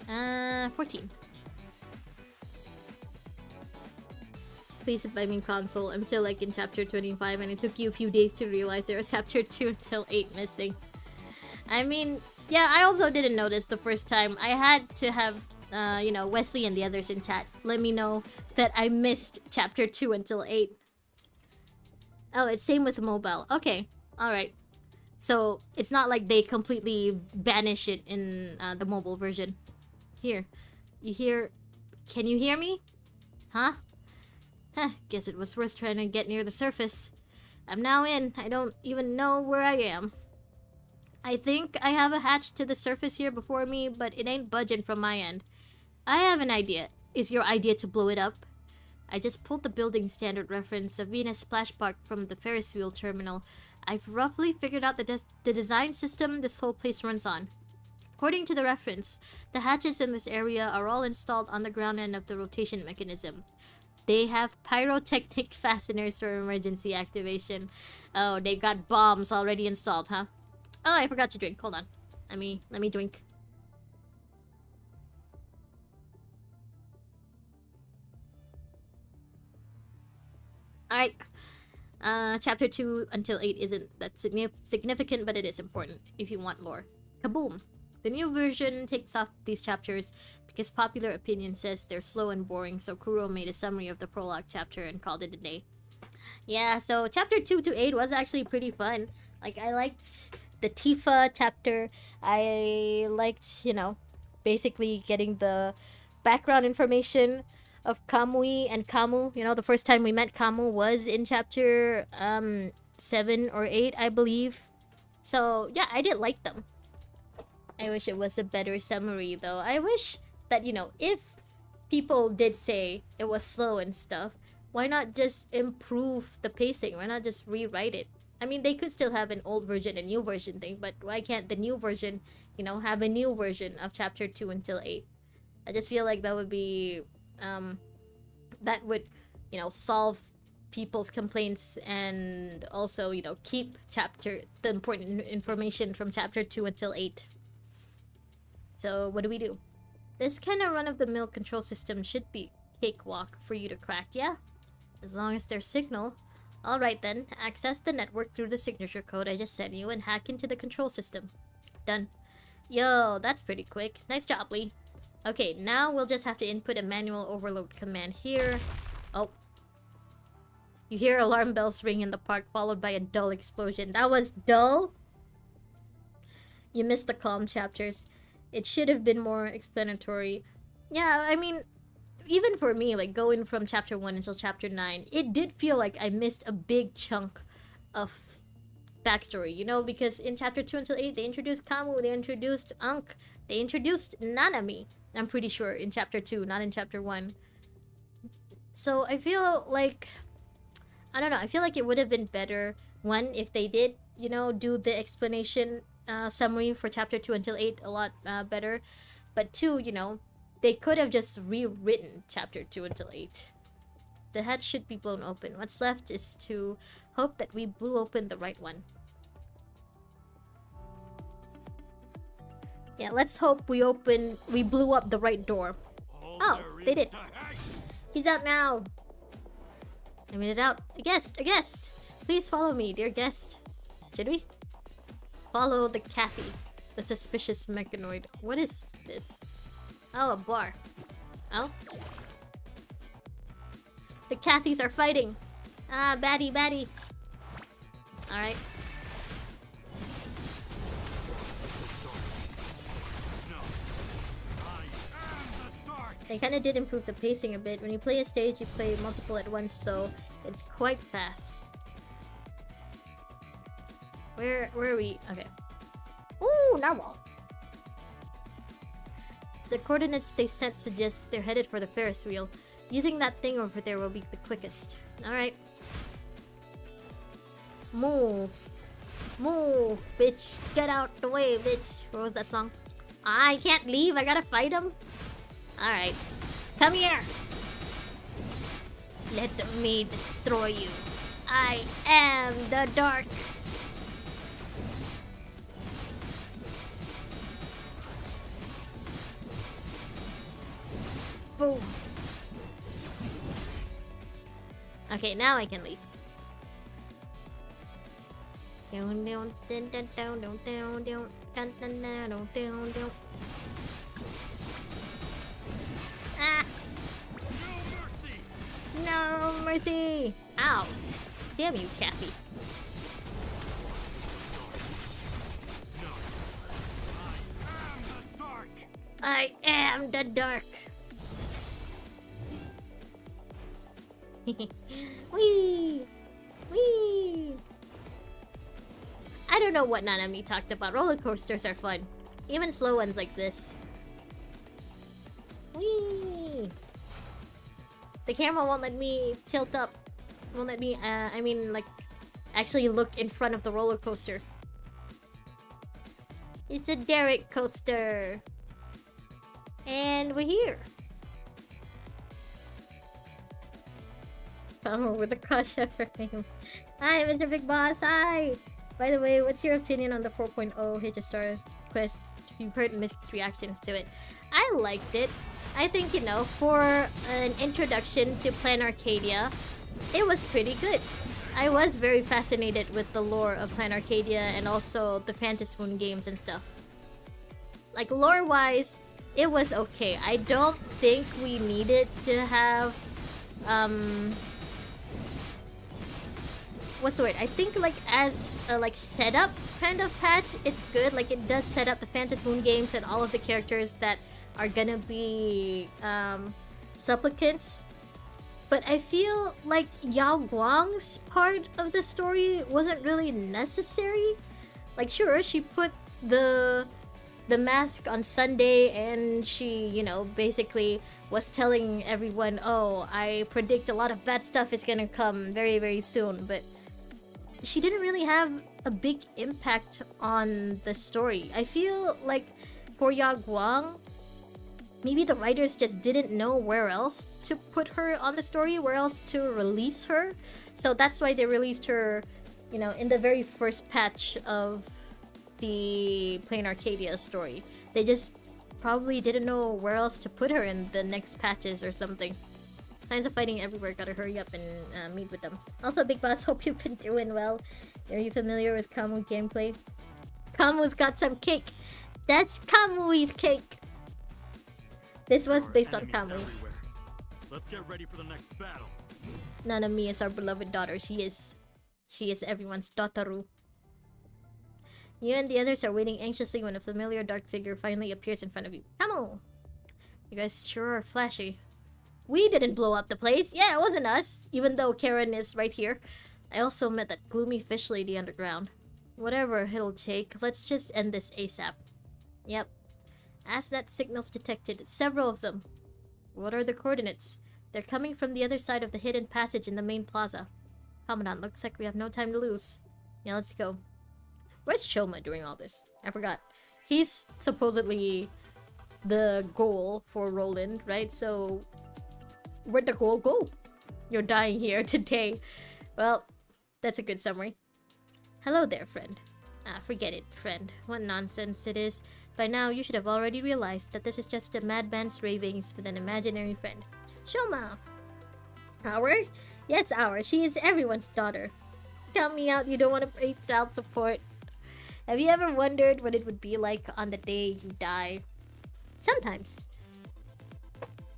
14. please buy me console. I'm still like in chapter 25 and it took you a few days to realize there was chapter 2 until 8 missing. I mean, yeah, I also didn't notice the first time. I had to have, you know, Wesley and the others in chat let me know that I missed chapter 2 until 8. Oh, it's same with mobile. Okay, alright. So, it's not like they completely banish it in the mobile version. Here. You hear... Can you hear me? Huh? Huh, guess it was worth trying to get near the surface. I'm now in. I don't even know where I am. I think I have a hatch to the surface here before me, but it ain't budging from my end. I have an idea. Is your idea to blow it up? I just pulled the building standard reference of Venus Splash Park from the Ferris wheel terminal. I've roughly figured out the design system this whole place runs on. According to the reference, the hatches in this area are all installed on the ground end of the rotation mechanism. They have pyrotechnic fasteners for emergency activation. Oh, they've got bombs already installed, huh? Oh, I forgot to drink. Hold on. Let me drink. Alright. Chapter 2 until 8 isn't that significant, but it is important if you want lore. Kaboom! The new version takes off these chapters because popular opinion says they're slow and boring, so Kuro made a summary of the prologue chapter and called it a day. Yeah, so chapter 2 to 8 was actually pretty fun. Like, I liked the Tifa chapter. I liked, you know, basically getting the background information of Kamui and Kamu. You know, the first time we met Kamu was in chapter 7 or 8, I believe. So, yeah, I did like them. I wish it was a better summary, though. I wish that, you know, if people did say it was slow and stuff, why not just improve the pacing? Why not just rewrite it? I mean, they could still have an old version and new version thing, but why can't the new version, you know, have a new version of chapter 2 until 8? I just feel like that would be, that would, you know, solve people's complaints and also, you know, keep the important information from chapter 2 until 8. So, what do? This kind of run-of-the-mill control system should be cakewalk for you to crack, yeah? As long as there's signal. Alright then, access the network through the signature code I just sent you and hack into the control system. Done. Yo, that's pretty quick. Nice job, Lee. Okay, now we'll just have to input a manual overload command here. Oh. You hear alarm bells ring in the park, followed by a dull explosion. That was dull? You missed the calm chapters. It should have been more explanatory. Yeah, I mean, even for me, like, going from chapter 1 until chapter 9, it did feel like I missed a big chunk of backstory, you know? Because in chapter 2 until 8, they introduced Kamu, they introduced Ankh, they introduced Nanami. I'm pretty sure in chapter 2, not in chapter 1. So I feel like... I don't know, I feel like it would have been better, one, if they did, you know, do the explanation summary for chapter 2 until 8 a lot better. But two, you know, they could have just rewritten chapter 2 until 8. The hatch should be blown open. What's left is to hope that we blew open the right one. Yeah, let's hope we blew up the right door. Oh, they did. He's out now. I made it out. A guest! Please follow me, dear guest. Should we? Follow the Kathy, the suspicious mechanoid. What is this? Oh, a bar. Oh? The Kathys are fighting! Ah, baddie. Alright. They kinda did improve the pacing a bit. When you play a stage, you play multiple at once, so it's quite fast. Where are we? Okay. Ooh, narwhal! The coordinates they sent suggest they're headed for the Ferris wheel. Using that thing over there will be the quickest. Alright. Move, bitch. Get out the way, bitch. What was that song? I can't leave. I gotta fight him. Alright. Come here. Let me destroy you. I am the dark. Boom. Okay, now I can leave. Down, down, down, down, down, down, down, down, down, down, down, down, down. Ah! No mercy! Ow! Damn you, Kathy. I am the dark. Wee! Wee! I don't know what Nanami talked about. Roller coasters are fun. Even slow ones like this. Wee! The camera won't let me tilt up. Won't let me, I mean, like, actually look in front of the roller coaster. It's a Derek coaster. And we're here. Oh, with a crush of him. Hi, Mr. Big Boss. Hi. By the way, what's your opinion on the 4.0 Hitchstars quest? You've heard mixed reactions to it. I liked it. I think, you know, for an introduction to Plan Arcadia, it was pretty good. I was very fascinated with the lore of Plan Arcadia and also the Phantasy Moon games and stuff. Like, lore-wise, it was okay. I don't think we needed to have, what's the word? I think, like, as a, like, setup kind of patch, it's good. Like, it does set up the Phantasy Moon games and all of the characters that are gonna be, supplicants. But I feel like Yao Guang's part of the story wasn't really necessary. Like, sure, she put the mask on Sunday and she, you know, basically was telling everyone, oh, I predict a lot of bad stuff is gonna come very, very soon. But she didn't really have a big impact on the story. I feel like for Yao Guang, maybe the writers just didn't know where else to put her on the story, where else to release her. So that's why they released her, you know, in the very first patch of the Plain Arcadia story. They just probably didn't know where else to put her in the next patches or something. Signs of fighting everywhere, gotta hurry up and meet with them. Also, Big Boss, hope you've been doing well. Are you familiar with Kamu gameplay? Kamu's got some cake! That's Kamui's cake! This was based on Kamui. Let's get ready for the next battle. Nanami is our beloved daughter. She is everyone's Dotaru. You and the others are waiting anxiously when a familiar dark figure finally appears in front of you. Kamu! You guys sure are flashy. We didn't blow up the place. Yeah, it wasn't us. Even though Karen is right here. I also met that gloomy fish lady underground. Whatever it'll take, let's just end this ASAP. Yep. As that signal's detected, several of them. What are the coordinates? They're coming from the other side of the hidden passage in the main plaza. Commandant, looks like we have no time to lose. Yeah, let's go. Where's Shoma during all this? I forgot. He's supposedly the goal for Roland, right? So, where'd the goal go? You're dying here today. Well, that's a good summary. Hello there, friend. Ah, forget it, friend. What nonsense it is. By now, you should have already realized that this is just a madman's ravings with an imaginary friend. Shoma! Our? Yes, our. She is everyone's daughter. Count me out, you don't want to pay child support. Have you ever wondered what it would be like on the day you die? Sometimes.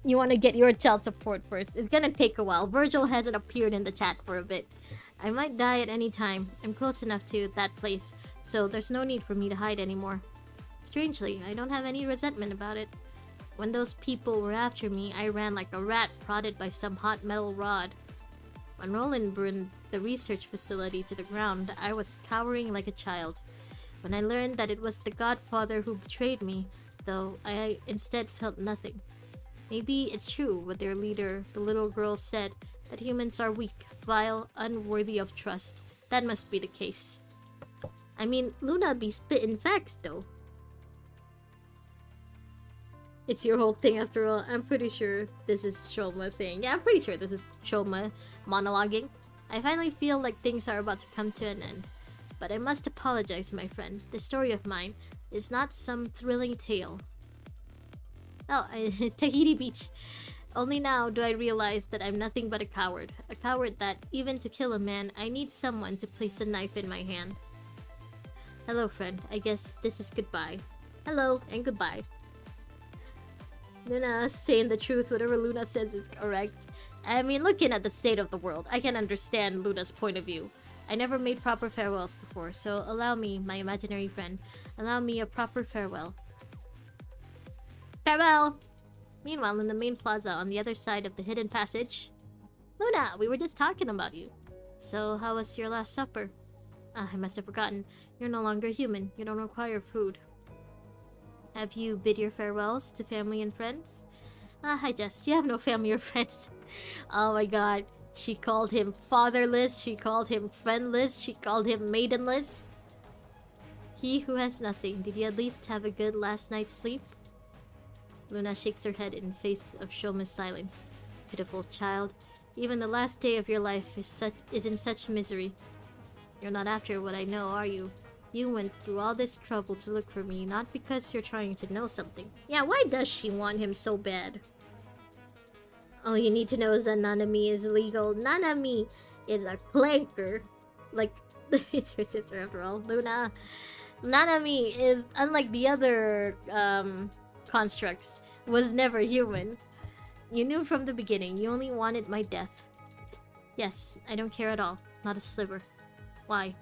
You want to get your child support first. It's gonna take a while. Virgil hasn't appeared in the chat for a bit. I might die at any time. I'm close enough to that place, so there's no need for me to hide anymore. Strangely, I don't have any resentment about it. When those people were after me, I ran like a rat prodded by some hot metal rod. When Roland burned the research facility to the ground, I was cowering like a child. When I learned that it was the Godfather who betrayed me, though, I instead felt nothing. Maybe it's true what their leader, the little girl, said, that humans are weak, vile, unworthy of trust. That must be the case. I mean, Luna be spitting facts, though. It's your whole thing after all. I'm pretty sure this is Shoma saying. Yeah, I'm pretty sure this is Shoma monologuing. I finally feel like things are about to come to an end. But I must apologize, my friend. This story of mine is not some thrilling tale. Oh, Tahiti Beach. Only now do I realize that I'm nothing but a coward. A coward that, even to kill a man, I need someone to place a knife in my hand. Hello, friend. I guess this is goodbye. Hello, and goodbye. Luna saying the truth, whatever Luna says is correct. I mean, looking at the state of the world, I can understand Luna's point of view. I never made proper farewells before, so allow me, my imaginary friend. Allow me a proper farewell. Farewell! Meanwhile, in the main plaza on the other side of the hidden passage... Luna, we were just talking about you. So, how was your last supper? Ah, I must have forgotten. You're no longer human. You don't require food. Have you bid your farewells to family and friends? Ah, I jest. You have no family or friends. Oh my god. She called him fatherless. She called him friendless. She called him maidenless. He who has nothing. Did you at least have a good last night's sleep? Luna shakes her head in face of Shoma's silence. Pitiful child. Even the last day of your life is in such misery. You're not after what I know, are you? You went through all this trouble to look for me, not because you're trying to know something. Yeah, why does she want him so bad? All you need to know is that Nanami is legal. Nanami is a clanker. Like, it's your sister after all. Luna. Nanami is, unlike the other constructs, was never human. You knew from the beginning. You only wanted my death. Yes, I don't care at all. Not a sliver. Why?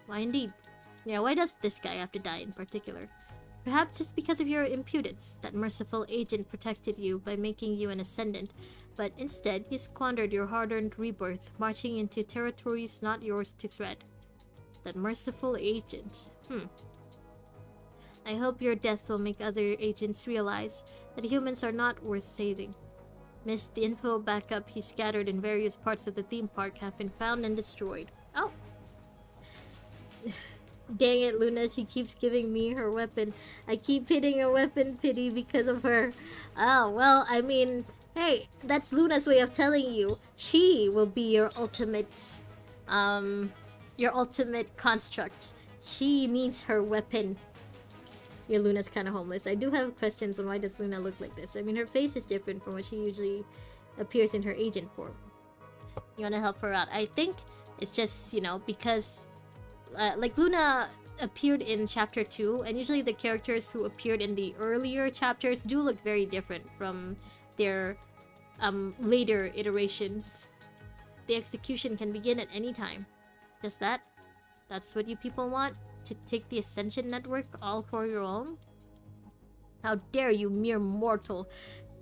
Why indeed? Yeah, why does this guy have to die in particular? Perhaps it's because of your impudence. That merciful agent protected you by making you an ascendant, but instead he squandered your hard-earned rebirth, marching into territories not yours to tread. That merciful agent. I hope your death will make other agents realize that humans are not worth saving. Miss, the info backup he scattered in various parts of the theme park have been found and destroyed. Oh! Dang it, Luna, she keeps giving me her weapon. I keep hitting a weapon pity because of her. Oh, well, I mean, hey, that's Luna's way of telling you. She will be your ultimate construct. She needs her weapon. Yeah, Luna's kind of homeless. I do have questions on why does Luna look like this. I mean, her face is different from what she usually appears in her agent form. You wanna help her out? I think it's just, you know, because... like, Luna appeared in Chapter 2, and usually the characters who appeared in the earlier chapters do look very different from their later iterations. The execution can begin at any time. Just that? That's what you people want? To take the Ascension Network all for your own? How dare you, mere mortal,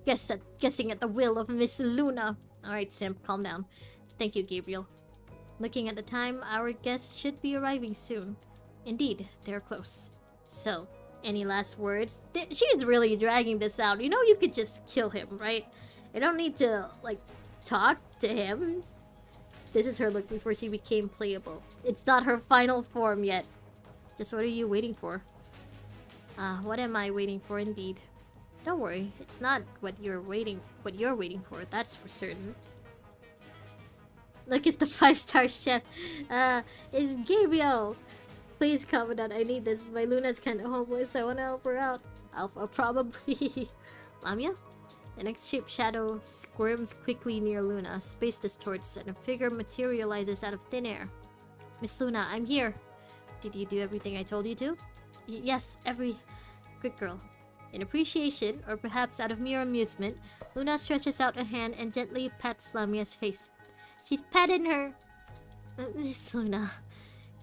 guessing at the will of Miss Luna? Alright, Simp, calm down. Thank you, Gabriel. Looking at the time, our guests should be arriving soon. Indeed, they're close. So, any last words? She's really dragging this out. You know you could just kill him, right? You don't need to, like, talk to him. This is her look before she became playable. It's not her final form yet. Just what are you waiting for? What am I waiting for indeed? Don't worry, it's not what you're waiting for, that's for certain. Look, it's the 5-star chef. It's Gabriel. Please comment on. I need this. My Luna's kind of homeless. I want to help her out. I'll probably. Lamia? The next shape shadow squirms quickly near Luna. Space distorts and a figure materializes out of thin air. Miss Luna, I'm here. Did you do everything I told you to? Yes, every... Good girl. In appreciation, or perhaps out of mere amusement, Luna stretches out a hand and gently pats Lamia's face. She's patting her. Miss Luna.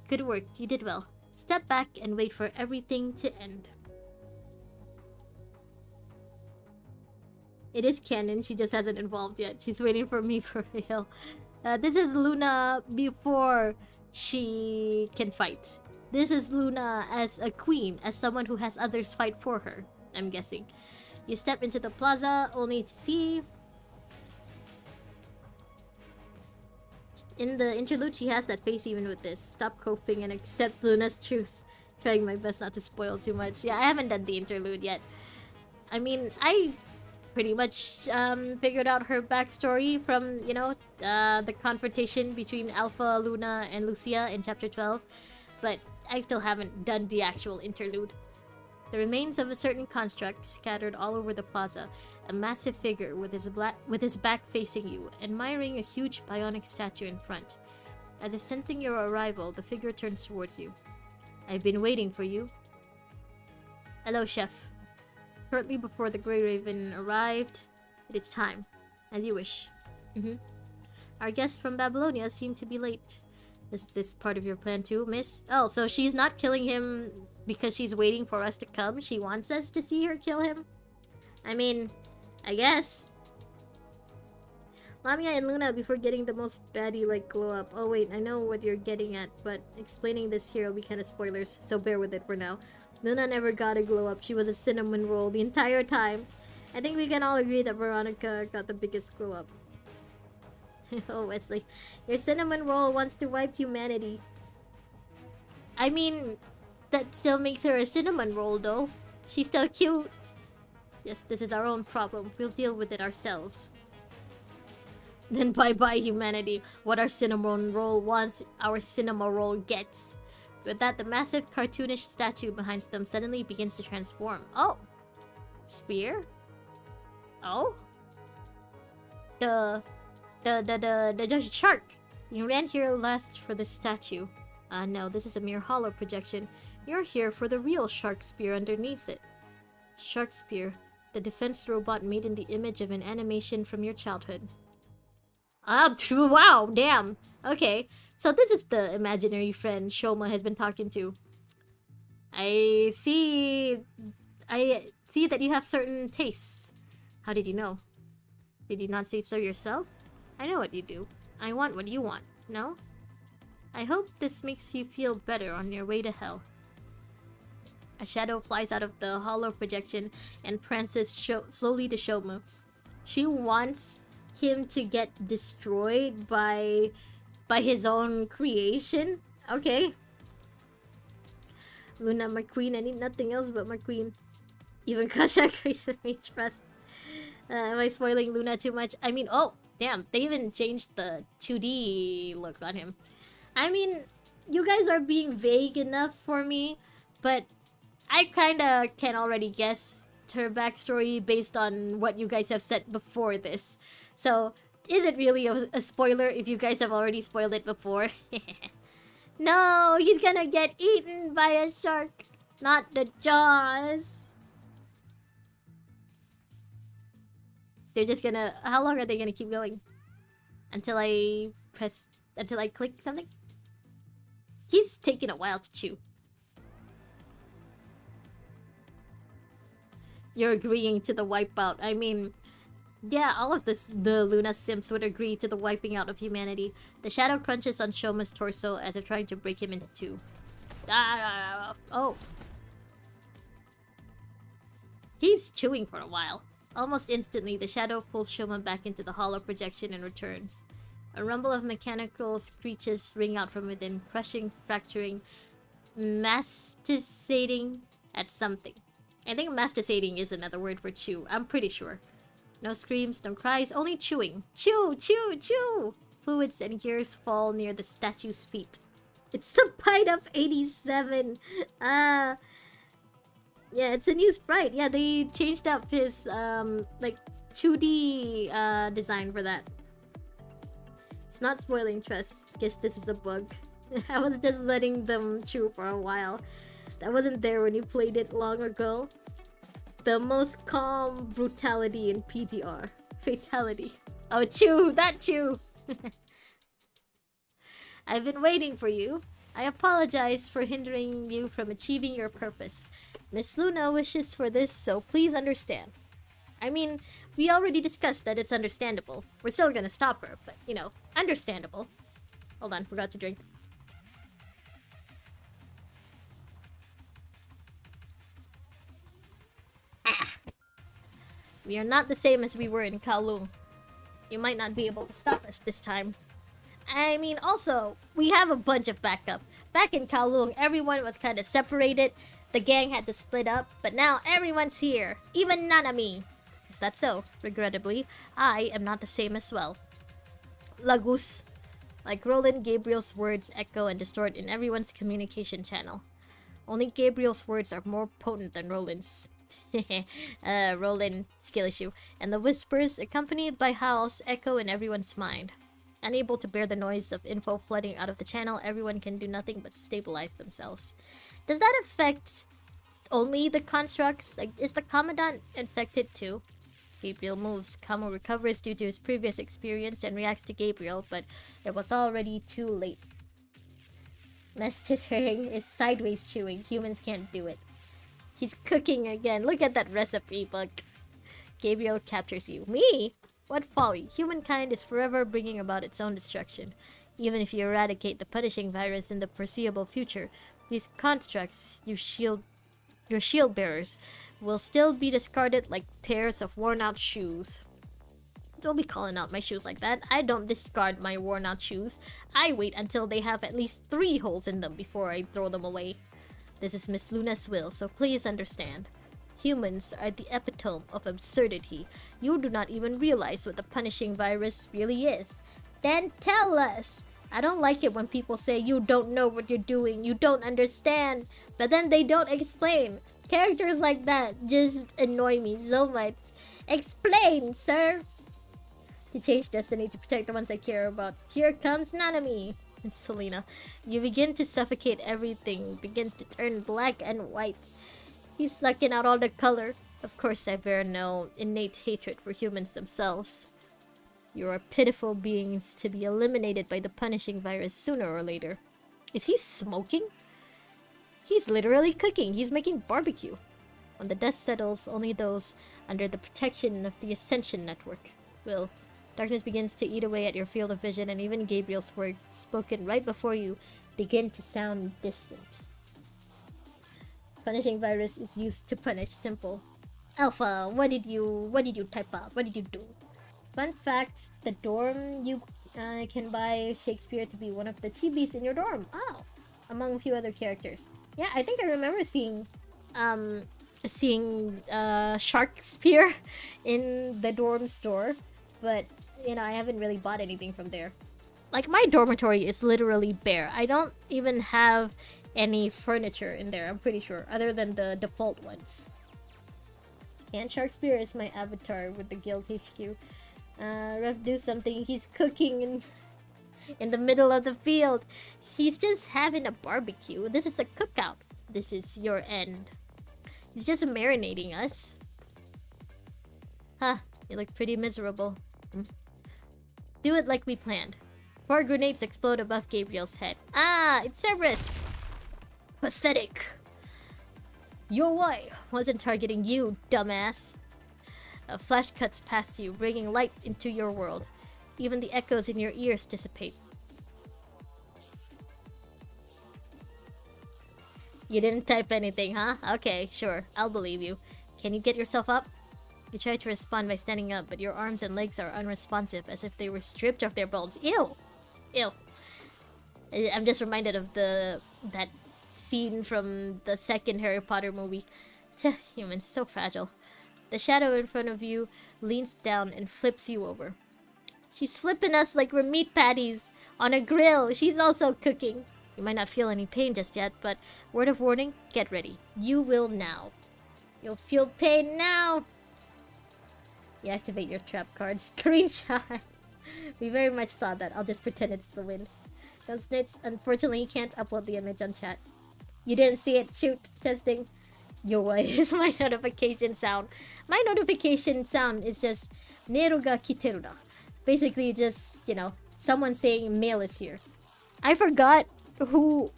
Good work, you did well. Step back and wait for everything to end. It is canon, she just hasn't evolved yet. She's waiting for me for real. This is Luna before she can fight. This is Luna as a queen, as someone who has others fight for her, I'm guessing. You step into the plaza only to see... In the interlude, she has that face even with this. Stop coping and accept Luna's truth. Trying my best not to spoil too much. Yeah, I haven't done the interlude yet. I mean, I pretty much figured out her backstory from, you know, the confrontation between Alpha, Luna, and Lucia in Chapter 12. But I still haven't done the actual interlude. The remains of a certain construct scattered all over the plaza. A massive figure with his back facing you, admiring a huge bionic statue in front. As if sensing your arrival, the figure turns towards you. I've been waiting for you. Hello, Chef. Shortly before the Grey Raven arrived, it is time. As you wish. Our guests from Babylonia seem to be late. Is this part of your plan too, miss? Oh, so she's not killing him because she's waiting for us to come? She wants us to see her kill him? I mean, I guess. Lamia and Luna before getting the most baddie-like glow-up. Oh wait, I know what you're getting at, but explaining this here will be kind of spoilers, so bear with it for now. Luna never got a glow-up. She was a cinnamon roll the entire time. I think we can all agree that Veronica got the biggest glow-up. Oh, Wesley. Your cinnamon roll wants to wipe humanity. I mean, that still makes her a cinnamon roll, though. She's still cute. Yes, this is our own problem. We'll deal with it ourselves. Then bye-bye, humanity. What our cinnamon roll wants, our cinema roll gets. With that, the massive cartoonish statue behind them suddenly begins to transform. Oh! Spear? Oh? The shark! You ran here last for the statue. No, this is a mere hollow projection. You're here for the real shark spear underneath it. Shark spear, the defense robot made in the image of an animation from your childhood. Wow, damn. Okay, so this is the imaginary friend Shoma has been talking to. I see that you have certain tastes. How did you know? Did you not say so yourself? I know what you do. I want what you want, no? I hope this makes you feel better on your way to hell. A shadow flies out of the hollow projection and prances slowly to Shoma. She wants him to get destroyed by his own creation? Okay. Luna, my queen. I need nothing else but my queen. Even Kasha agrees with me, trust. Am I spoiling Luna too much? I mean, oh, damn. They even changed the 2D look on him. I mean, you guys are being vague enough for me, but I kinda can already guess her backstory based on what you guys have said before this. So, is it really a spoiler if you guys have already spoiled it before? No, he's gonna get eaten by a shark, not the jaws. They're just gonna... How long are they gonna keep going? Until I click something? He's taking a while to chew. You're agreeing to the wipeout. I mean... Yeah, all of the Luna Simps would agree to the wiping out of humanity. The shadow crunches on Shoma's torso as if trying to break him into two. Oh. He's chewing for a while. Almost instantly, the shadow pulls Shoma back into the hollow projection and returns. A rumble of mechanical screeches ring out from within, crushing, fracturing, masticating at something. I think masticating is another word for chew. I'm pretty sure. No screams, no cries, only chewing. Chew, chew, chew! Fluids and gears fall near the statue's feet. It's the bite of 87! Yeah, it's a new sprite. Yeah, they changed up his, like, 2D, design for that. It's not spoiling, trust. Guess this is a bug. I was just letting them chew for a while. That wasn't there when you played it long ago. The most calm brutality in PTR. Fatality. Oh, chew! That chew! I've been waiting for you. I apologize for hindering you from achieving your purpose. Miss Luna wishes for this, so please understand. I mean, we already discussed that it's understandable. We're still gonna stop her, but, you know, understandable. Hold on, forgot to drink. We are not the same as we were in Kowloon. You might not be able to stop us this time. I mean, also, we have a bunch of backup. Back in Kowloon, everyone was kind of separated. The gang had to split up, but now everyone's here. Even Nanami. Is that so? Regrettably, I am not the same as well. Lagus. Like Roland Gabriel's words echo and distort in everyone's communication channel. Only Gabriel's words are more potent than Roland's. Roland, skill issue. And the whispers, accompanied by howls, echo in everyone's mind. Unable to bear the noise of info flooding out of the channel, everyone can do nothing but stabilize themselves. Does that affect only the constructs? Like, is the Commandant infected too? Gabriel moves. Kamo recovers due to his previous experience and reacts to Gabriel, but it was already too late. Messaging is sideways chewing. Humans can't do it. He's cooking again. Look at that recipe book. Gabriel captures you. Me? What folly. Humankind is forever bringing about its own destruction. Even if you eradicate the punishing virus in the foreseeable future, these constructs, your shield bearers, will still be discarded like pairs of worn-out shoes. Don't be calling out my shoes like that. I don't discard my worn-out shoes. I wait until they have at least 3 holes in them before I throw them away. This is Miss Luna's will, so please understand. Humans are the epitome of absurdity. You do not even realize what the punishing virus really is. Then tell us! I don't like it when people say you don't know what you're doing, you don't understand, but then they don't explain. Characters like that just annoy me so much. Explain, sir! To change destiny to protect the ones I care about. Here comes Nanami! It's Selena. You begin to suffocate everything, begins to turn black and white. He's sucking out all the color. Of course I bear no innate hatred for humans themselves. You are pitiful beings to be eliminated by the punishing virus sooner or later. Is he smoking? He's literally cooking. He's making barbecue. When the dust settles, only those under the protection of the Ascension Network will. Darkness begins to eat away at your field of vision, and even Gabriel's words, spoken right before you, begin to sound distant. Punishing virus is used to punish. Simple. Alpha, what did you type up? What did you do? Fun fact, the dorm you can buy Shakespeare to be one of the chibis in your dorm. Oh, among a few other characters. Yeah, I think I remember seeing Sharkespeare in the dorm store, but you know, I haven't really bought anything from there. Like, my dormitory is literally bare. I don't even have any furniture in there, I'm pretty sure, other than the default ones. And Sharkespeare is my avatar with the guild HQ. Ref, do something. He's cooking in the middle of the field. He's just having a barbecue. This is a cookout. This is your end. He's just marinating us. Huh, you look pretty miserable. Do it like we planned. 4 grenades explode above Gabriel's head. Ah, it's Cerberus! Pathetic. Your way wasn't targeting you, dumbass. A flash cuts past you, bringing light into your world. Even the echoes in your ears dissipate. You didn't type anything, huh? Okay, sure. I'll believe you. Can you get yourself up? You try to respond by standing up, but your arms and legs are unresponsive, as if they were stripped of their bones. Ew! Ew. I'm just reminded of that scene from the second Harry Potter movie. Humans, so fragile. The shadow in front of you leans down and flips you over. She's flipping us like we're meat patties on a grill. She's also cooking. You might not feel any pain just yet, but word of warning, get ready. You will now. You'll feel pain now. You activate your trap card. Screenshot. We very much saw that. I'll just pretend it's the wind. Don't snitch. Unfortunately, you can't upload the image on chat. You didn't see it. Shoot. Testing. Yo, is my notification sound. My notification sound is just Neru ga kiteru da. Basically, just, you know, someone saying mail is here. I forgot who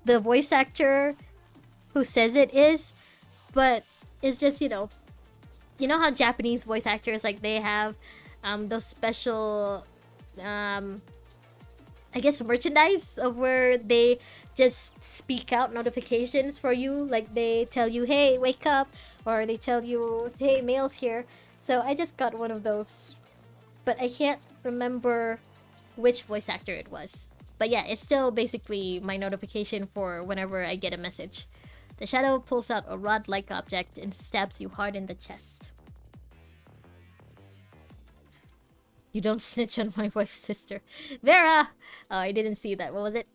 the voice actor who says it is, but it's just, you know how Japanese voice actors, like, they have those special I guess merchandise of where they just speak out notifications for you. Like, they tell you, hey, wake up, or they tell you, hey, mail's here. So I just got one of those, but I can't remember which voice actor it was. But yeah, it's still basically my notification for whenever I get a message. The shadow pulls out a rod-like object and stabs you hard in the chest. You don't snitch on my wife's sister. Vera! Oh, I didn't see that. What was it?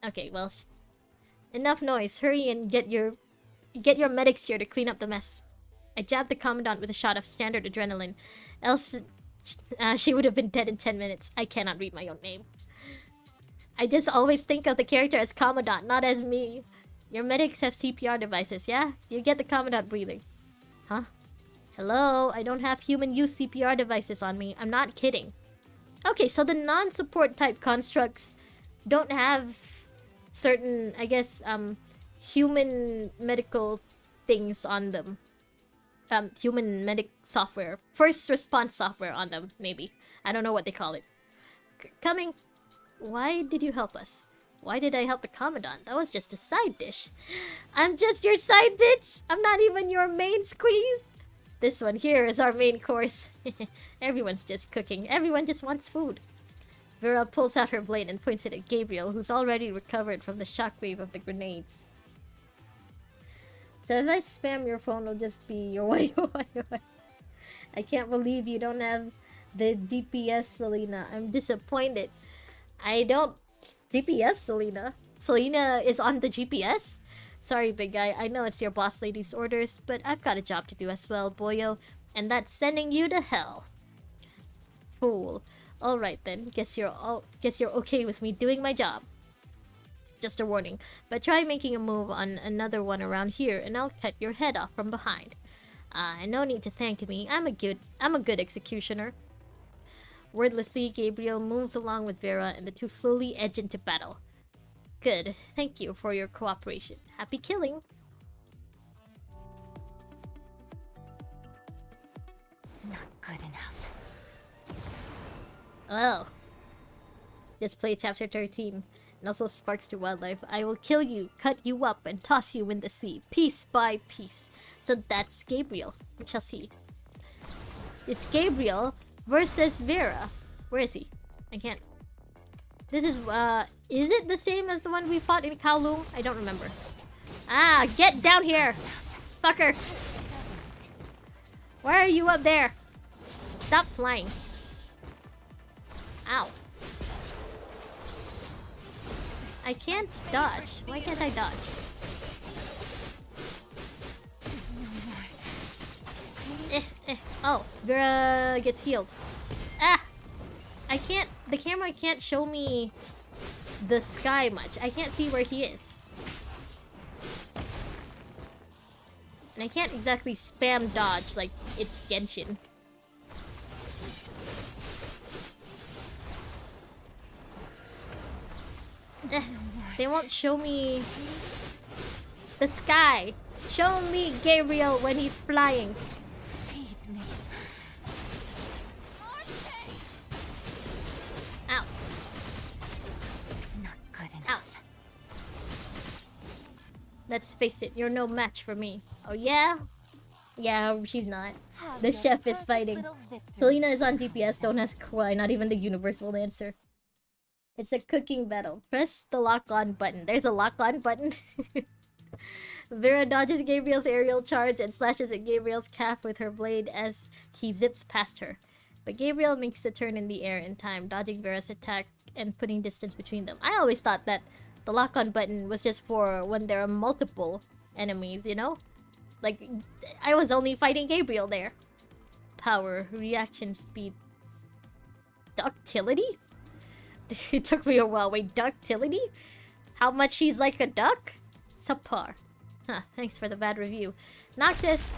Okay, well... Enough noise. Hurry and get your medics here to clean up the mess. I jabbed the Commandant with a shot of standard adrenaline. Else, she would have been dead in 10 minutes. I cannot read my own name. I just always think of the character as Commandant, not as me. Your medics have CPR devices, yeah? You get the Commandant breathing. Huh? Hello? I don't have human use CPR devices on me. I'm not kidding. Okay, so the non-support type constructs don't have certain, I guess, human medical things on them. Human medic software. First response software on them, maybe. I don't know what they call it. Coming. Why did you help us? Why did I help the Commandant? That was just a side dish. I'm just your side bitch? I'm not even your main squeeze? This one here is our main course. Everyone's just cooking. Everyone just wants food. Vera pulls out her blade and points it at Gabriel, who's already recovered from the shockwave of the grenades. So if I spam your phone, it'll just be your way. I can't believe you don't have the GPS, Selena. I'm disappointed. I don't... GPS, Selena? Selena is on the GPS? Sorry, big guy. I know it's your boss lady's orders, but I've got a job to do as well, boyo. And that's sending you to hell. Fool. Alright then. Guess you're okay with me doing my job. Just a warning. But try making a move on another one around here, and I'll cut your head off from behind. No need to thank me. I'm a good executioner. Wordlessly, Gabriel moves along with Vera, and the two slowly edge into battle. Good. Thank you for your cooperation. Happy killing. Not good enough. Oh. Just play chapter 13. And also Sparks to Wildlife. I will kill you, cut you up, and toss you in the sea, piece by piece. So that's Gabriel. We shall see. It's Gabriel versus Vera. Where is he? I can't. This is it the same as the one we fought in Kowloon? I don't remember. Ah, get down here! Fucker! Why are you up there? Stop flying. Ow. I can't dodge. Why can't I dodge? Oh, Vera gets healed. Ah! I can't... The camera can't show me the sky much. I can't see where he is. And I can't exactly spam dodge like it's Genshin. They won't show me the sky. Show me Gabriel when he's flying. Feed me. Ow. Not good enough. Ouch. Let's face it, you're no match for me. Oh yeah? Yeah, she's not. Have The your chef is perfect fighting. little victory. Selena is on GPS, don't ask why, not even the universe will answer. It's a cooking battle. Press the lock-on button. There's a lock-on button. Vera dodges Gabriel's aerial charge and slashes at Gabriel's calf with her blade as he zips past her. But Gabriel makes a turn in the air in time, dodging Vera's attack and putting distance between them. I always thought that the lock-on button was just for when there are multiple enemies, you know? Like, I was only fighting Gabriel there. Power, reaction speed, ductility? It took me a while. Wait, ductility? How much he's like a duck? Subpar. Huh, thanks for the bad review. Noctis!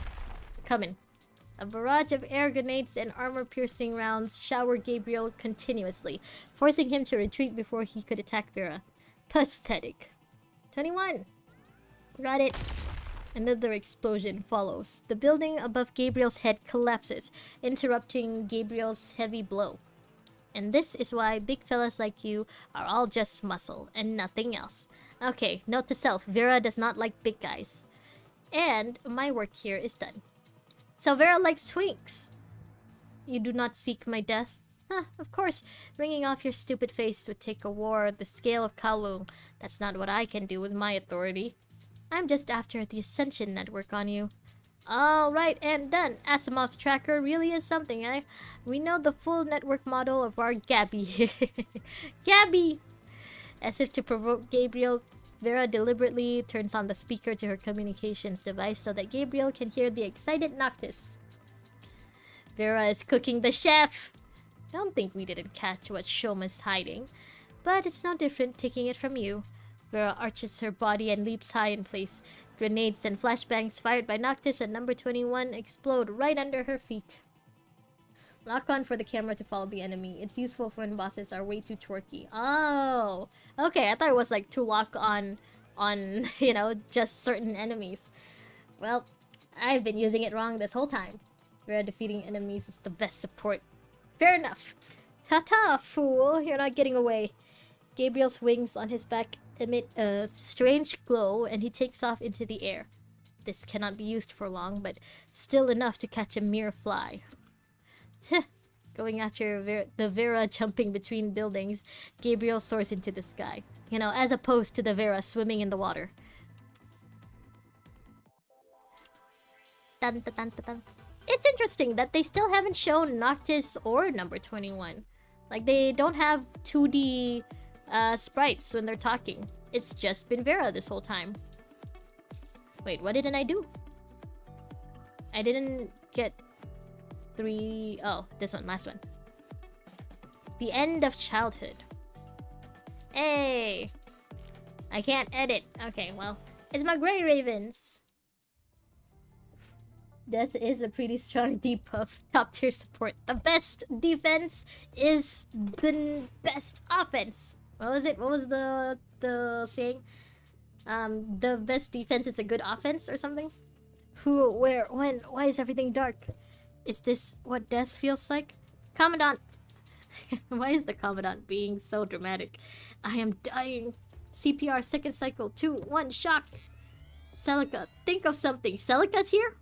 Coming. A barrage of air grenades and armor-piercing rounds shower Gabriel continuously, forcing him to retreat before he could attack Vera. Pathetic. 21. Got it. Another explosion follows. The building above Gabriel's head collapses, interrupting Gabriel's heavy blow. And this is why big fellas like you are all just muscle and nothing else. Okay, note to self, Vera does not like big guys. And my work here is done. So Vera likes twinks. You do not seek my death? Huh, of course, wringing off your stupid face would take a war at the scale of Kowloon. That's not what I can do with my authority. I'm just after the Ascension network on you. Alright, and done. Asimov's tracker really is something, eh? We know the full network model of our Gabby. Gabby! As if to provoke Gabriel Vera deliberately turns on the speaker to her communications device so that Gabriel can hear the excited Noctis. Vera is cooking the chef! Don't think we didn't catch what Shoma's hiding. But it's no different taking it from you. Vera arches her body and leaps high in place. Grenades and flashbangs fired by Noctis and number 21 explode right under her feet. Lock on for the camera to follow the enemy. It's useful for when bosses are way too twerky. Oh! Okay, I thought it was like to lock on, you know, just certain enemies. Well, I've been using it wrong this whole time. Vera defeating enemies is the best support. Fair enough. Ta-ta, fool! You're not getting away. Gabriel's wings on his back emit a strange glow and he takes off into the air. This cannot be used for long, but still enough to catch a mere fly. Going after the Vera jumping between buildings, Gabriel soars into the sky. You know, as opposed to the Vera swimming in the water. Dun, dun, dun, dun, dun. It's interesting that they still haven't shown Noctis or number 21. Like, they don't have 2D sprites when they're talking. It's just been Vera this whole time. Wait, what didn't I do? I didn't get 3... Oh, this one, last one. The end of childhood. Hey! I can't edit. Okay, well, it's my Grey Ravens. Death is a pretty strong debuff. Top tier support. The best defense is the best offense. What was it? What was the saying? The best defense is a good offense or something? Who, where, when, why is everything dark? Is this what death feels like? Commandant! Why is the Commandant being so dramatic? I am dying. CPR second cycle 2, 1, shock. Celica, think of something. Celica's here?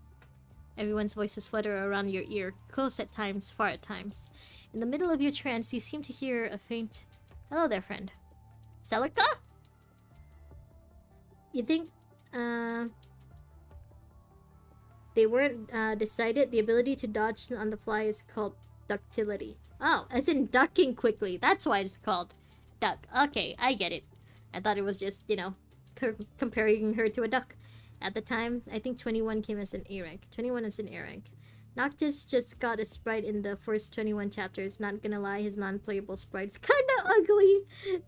Everyone's voices flutter around your ear, close at times, far at times. In the middle of your trance, you seem to hear a faint, "Hello there, friend." Celica? You think, they weren't, decided? The ability to dodge on the fly is called ductility. Oh, as in ducking quickly. That's why it's called duck. Okay, I get it. I thought it was just, you know, comparing her to a duck. At the time, I think 21 came as an A rank. 21 is an A rank. Noctis just got a sprite in the first 21 chapters. Not gonna lie, his non-playable sprite's kinda ugly.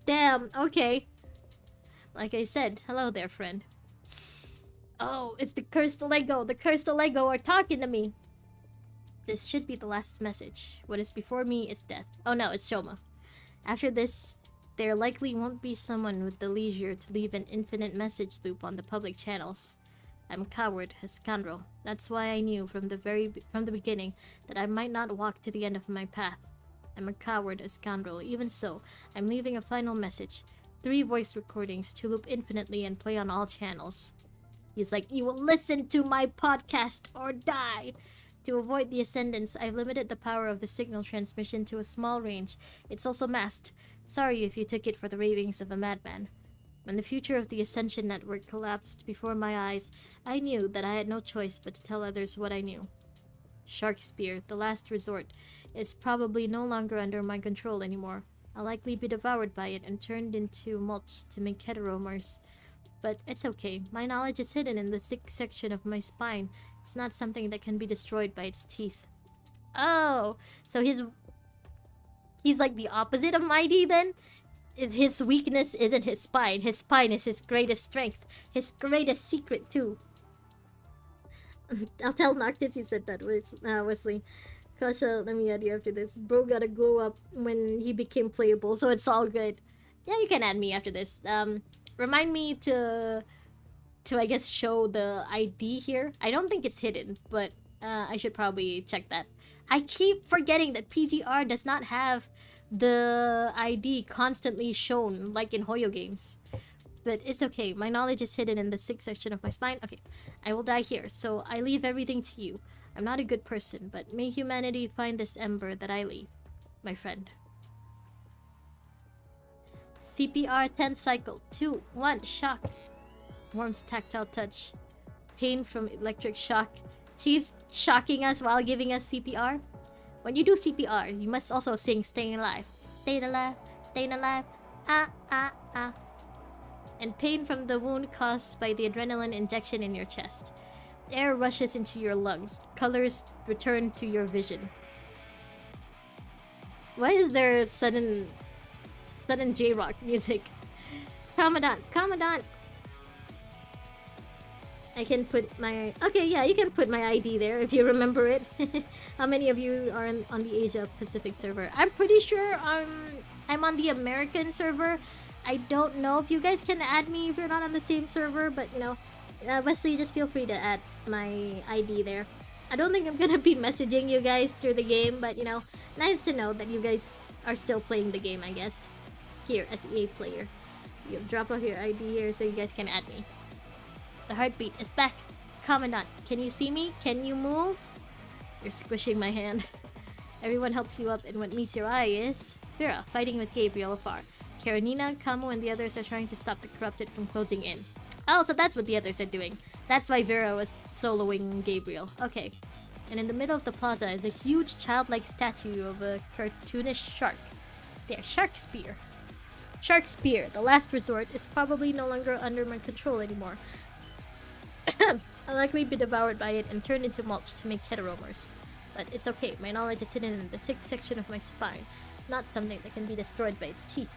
Damn, okay. Like I said, hello there, friend. Oh, it's the cursed Lego. The cursed Lego are talking to me. This should be the last message. What is before me is death. Oh no, it's Shoma. After this, there likely won't be someone with the leisure to leave an infinite message loop on the public channels. I'm a coward, a scoundrel. That's why I knew from the beginning that I might not walk to the end of my path. I'm a coward, a scoundrel. Even so, I'm leaving a final message. 3 voice recordings to loop infinitely and play on all channels. He's like, you will listen to my podcast or die! To avoid the ascendance, I've limited the power of the signal transmission to a small range. It's also masked. Sorry if you took it for the ravings of a madman. When the future of the Ascension Network collapsed before my eyes, I knew that I had no choice but to tell others what I knew. Shark Spear, the last resort, is probably no longer under my control anymore. I'll likely be devoured by it and turned into mulch to make heteromers. But it's okay. My knowledge is hidden in the 6th section of my spine. It's not something that can be destroyed by its teeth. Oh, so he's like the opposite of Mighty then? His weakness isn't his spine. His spine is his greatest strength. His greatest secret too. I'll tell Noctis you said that, Wesley. Kasha, let me add you after this. Bro got a glow up when he became playable, so it's all good. Yeah, you can add me after this. Remind me to I guess show the ID here. I don't think it's hidden, but I should probably check that. I keep forgetting that PGR does not have the ID constantly shown like in Hoyo games. But it's okay. My knowledge is hidden in the 6th section of my spine. Okay, I will die here, so I leave everything to you. I'm not a good person, but may humanity find this ember that I leave, my friend. CPR 10 cycle. 2, 1, shock. Warmth, tactile touch. Pain from electric shock. She's shocking us while giving us CPR. When you do CPR, you must also sing Staying Alive. Staying alive, staying alive. Ah, ah, ah. and pain from the wound caused by the adrenaline injection in your chest. Air rushes into your lungs. Colors return to your vision. Why is there sudden J-rock music? Commandant, Commandant! I can put my... Okay, yeah, you can put my ID there if you remember it. How many of you are on the Asia Pacific server? I'm pretty sure I'm on the American server. I don't know if you guys can add me if you're not on the same server, but you know, Wesley, just feel free to add my ID there. I don't think I'm gonna be messaging you guys through the game, but you know, nice to know that you guys are still playing the game, I guess. Here, as EA player. You drop off your ID here so you guys can add me. The heartbeat is back. Commandant, can you see me? Can you move? You're squishing my hand. Everyone helps you up, and what meets your eye is Vera fighting with Gabriel afar. Karenina, Kamo, and the others are trying to stop the corrupted from closing in. Oh, so that's what the others are doing. That's why Vera was soloing Gabriel. Okay. And in the middle of the plaza is a huge childlike statue of a cartoonish shark. There, Shark Spear. Shark Spear, the last resort, is probably no longer under my control anymore. I'll likely be devoured by it and turned into mulch to make heteromers. But it's okay, my knowledge is hidden in the sixth section of my spine. It's not something that can be destroyed by its teeth.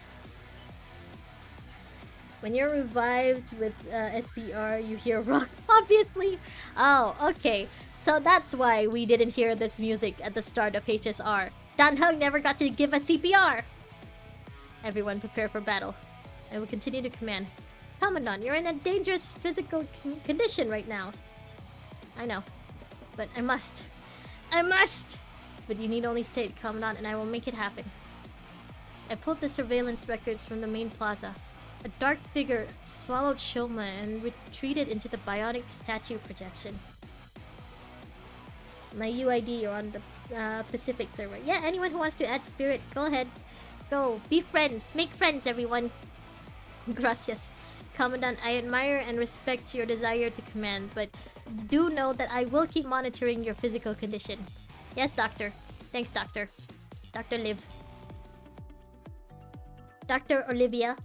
When you're revived with SPR, you hear rock, obviously! Oh, okay. So that's why we didn't hear this music at the start of HSR. Dan Hung never got to give us CPR! Everyone prepare for battle. I will continue to command. Commandant, you're in a dangerous physical condition right now. I know. But I must. I must! But you need only say it, Commandant, and I will make it happen. I pulled the surveillance records from the main plaza. A dark figure swallowed Shoma and retreated into the bionic statue projection. My UID, you're on the Pacific server. Yeah, anyone who wants to add spirit, go ahead. Go. Be friends. Make friends, everyone. Gracias. Commandant, I admire and respect your desire to command, but do know that I will keep monitoring your physical condition. Yes, Doctor. Thanks, Doctor. Dr. Liv. Dr. Olivia.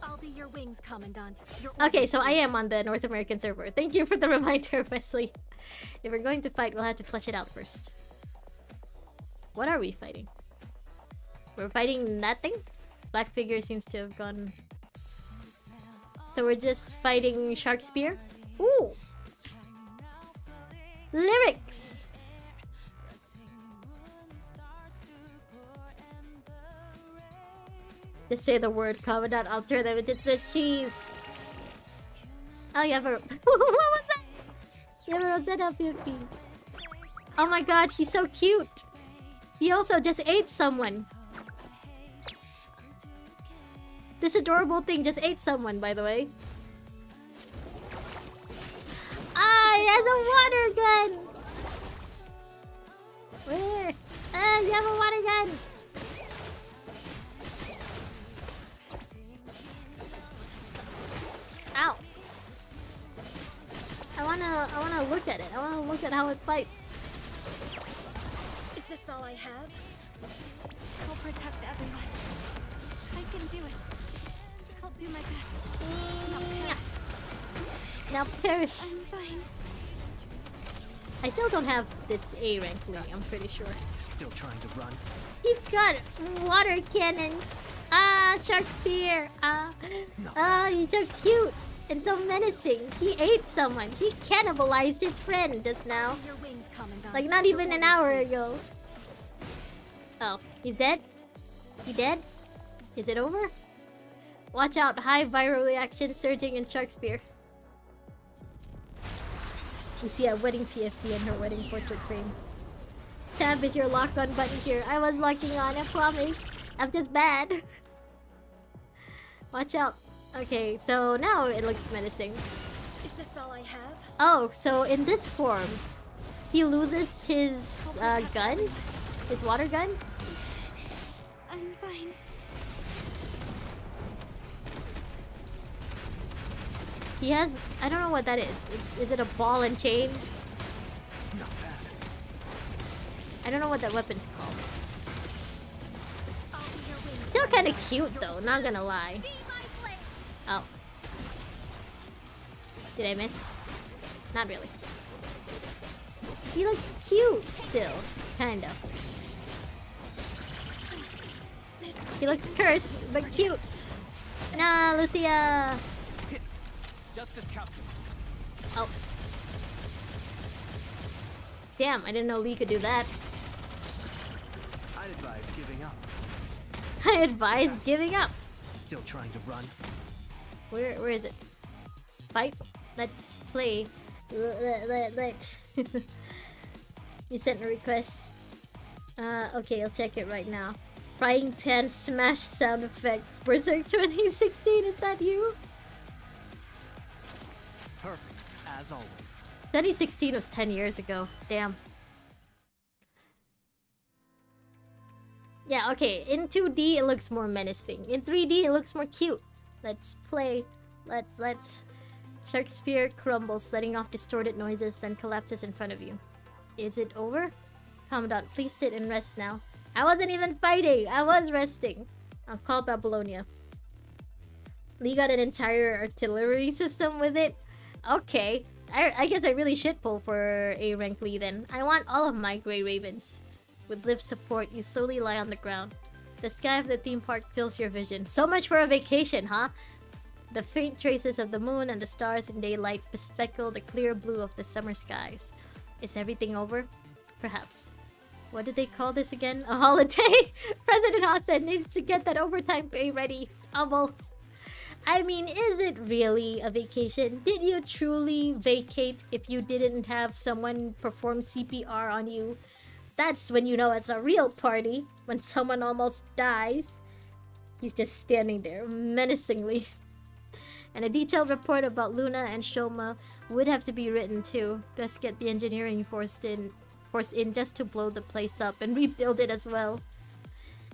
I'll be your wings, Commandant. Okay, so I am on the North American server. Thank you for the reminder, Wesley. If we're going to fight, we'll have to flesh it out first. What are we fighting? We're fighting nothing? Black figure seems to have gone... So we're just fighting Shark Spear? Ooh! Lyrics! Just say the word, Commandant. I'll turn them into Swiss cheese. Oh, you have a... What was that? You have a Rosetta 50. Oh my god, he's so cute. He also just ate someone. This adorable thing just ate someone, by the way. Ah, he has a water gun! Where? Ah, you have a water gun! Ow! I wanna look at it. I wanna look at how it fights. Is this all I have? I'll protect everyone. I can do it. I'll do my best. Now perish. I'm fine. I still don't have this A rank Lee, I'm pretty sure. Still trying to run. He's got water cannons. Ah, Shark Spear. He's so cute and so menacing. He ate someone. He cannibalized his friend just now. Your wings, Commandant. Like not even an hour ago. Oh, he's dead? He dead? Is it over? Watch out, high viral reaction surging in Shark Spear. You see a wedding PFP in her wedding portrait frame. Tab is your lock-on button here. I was locking on, I promise. I'm just bad. Watch out. Okay, so now it looks menacing. Is this all I have? Oh, so in this form, he loses his guns? His water gun? I'm fine. He has... I don't know what that is. Is it a ball and chain? Not bad. I don't know what that weapon's called. I'll be your wings. Still kind of cute though, not gonna lie. Be my flame. Oh. Did I miss? Not really. He looks cute still. Kind of. He looks cursed, but cute. Nah, Lucia. Justice Captain. Oh. Damn, I didn't know Lee could do that. I'd advise giving up. I advise giving up. Still trying to run. Where is it? Fight? Let's play. Let's. You sent a request. Okay, I'll check it right now. Frying pan smash sound effects. Berserk 2016, is that you? Perfect, as always. 2016 was 10 years ago. Damn. Yeah, okay. In 2D, it looks more menacing. In 3D, it looks more cute. Let's play. Let's. Shakespeare crumbles, letting off distorted noises, then collapses in front of you. Is it over? Commandant, please sit and rest now. I wasn't even fighting. I was resting. I'll call Babylonia. Lee got an entire artillery system with it. Okay. I guess I really should pull for a rank Lee then. I want all of my Grey Ravens. With lift support, you slowly lie on the ground. The sky of the theme park fills your vision. So much for a vacation, huh? The faint traces of the moon and the stars in daylight bespeckle the clear blue of the summer skies. Is everything over? Perhaps. What did they call this again? A holiday? President Austin needs to get that overtime pay ready. Well, I mean, is it really a vacation? Did you truly vacate if you didn't have someone perform CPR on you? That's when you know it's a real party. When someone almost dies. He's just standing there, menacingly. And a detailed report about Luna and Shoma would have to be written too. Best get the engineering force in just to blow the place up and rebuild it as well.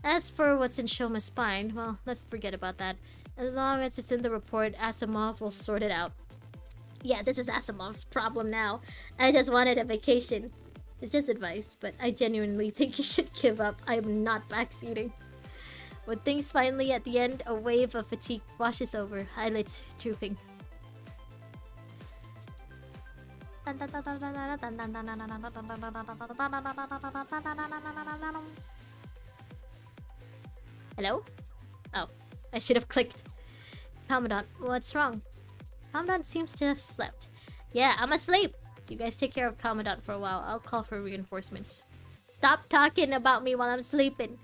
As for what's in Shoma's spine, well, let's forget about that. As long as it's in the report, Asimov will sort it out. Yeah, this is Asimov's problem now. I just wanted a vacation. It's just advice, but I genuinely think you should give up. I am not backseating. When things finally at the end, a wave of fatigue washes over, eyelids drooping. Hello? Oh, I should have clicked. Commandant, what's wrong? Commandant seems to have slept. Yeah, I'm asleep. You guys take care of Commandant for a while. I'll call for reinforcements. Stop talking about me while I'm sleeping.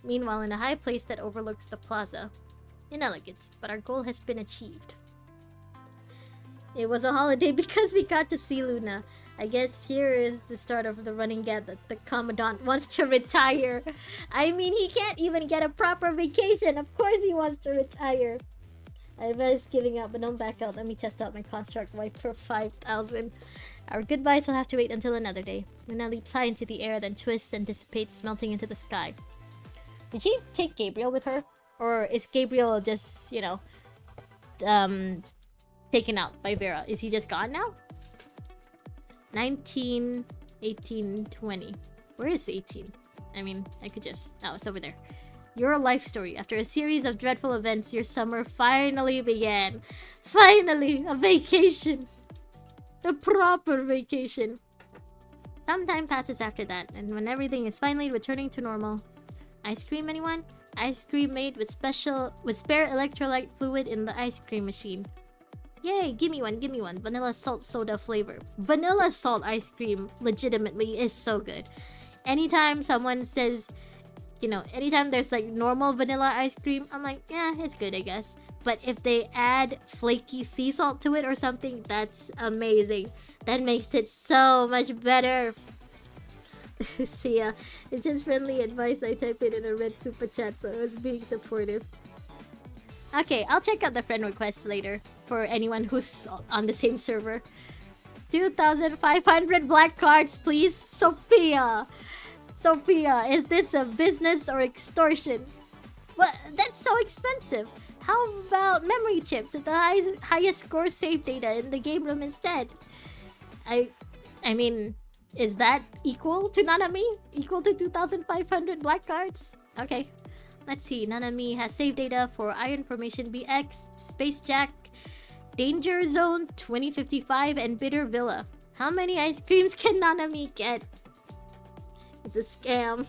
Meanwhile, in a high place that overlooks the plaza. Inelegant, but our goal has been achieved. It was a holiday because we got to see Luna. I guess here is the start of the running gag that the Commandant wants to retire. I mean, he can't even get a proper vacation. Of course he wants to retire. I advise giving up, but don't back out. Let me test out my construct wipe for 5,000. Our goodbyes will have to wait until another day. Luna leaps high into the air, then twists and dissipates, melting into the sky. Did she take Gabriel with her? Or is Gabriel just, you know, taken out by Vera? Is he just gone now? 19, 18, 20. Where is 18? I mean, I could just... Oh, it's over there. Your life story. After a series of dreadful events, your summer finally began. Finally! A vacation! A proper vacation. Some time passes after that, and when everything is finally returning to normal... Ice cream, anyone? Ice cream made with spare electrolyte fluid in the ice cream machine. Yay, give me one, give me one. Vanilla salt soda flavor. Vanilla salt ice cream legitimately is so good. Anytime someone says, you know, anytime there's like normal vanilla ice cream, I'm like, yeah, it's good, I guess. But if they add flaky sea salt to it or something, that's amazing. That makes it so much better. See ya. It's just friendly advice. I type it in a red super chat, so I was being supportive. Okay, I'll check out the friend requests later for anyone who's on the same server. 2,500 black cards, please. Sophia! Sophia, is this a business or extortion? Well, that's so expensive. How about memory chips with the highest score save data in the game room instead? I mean... Is that equal to Nanami? Equal to 2,500 black cards? Okay. Let's see. Nanami has save data for Iron Formation BX, Space Jack, Danger Zone 2055 and Bitter Villa. How many ice creams can Nanami get? It's a scam.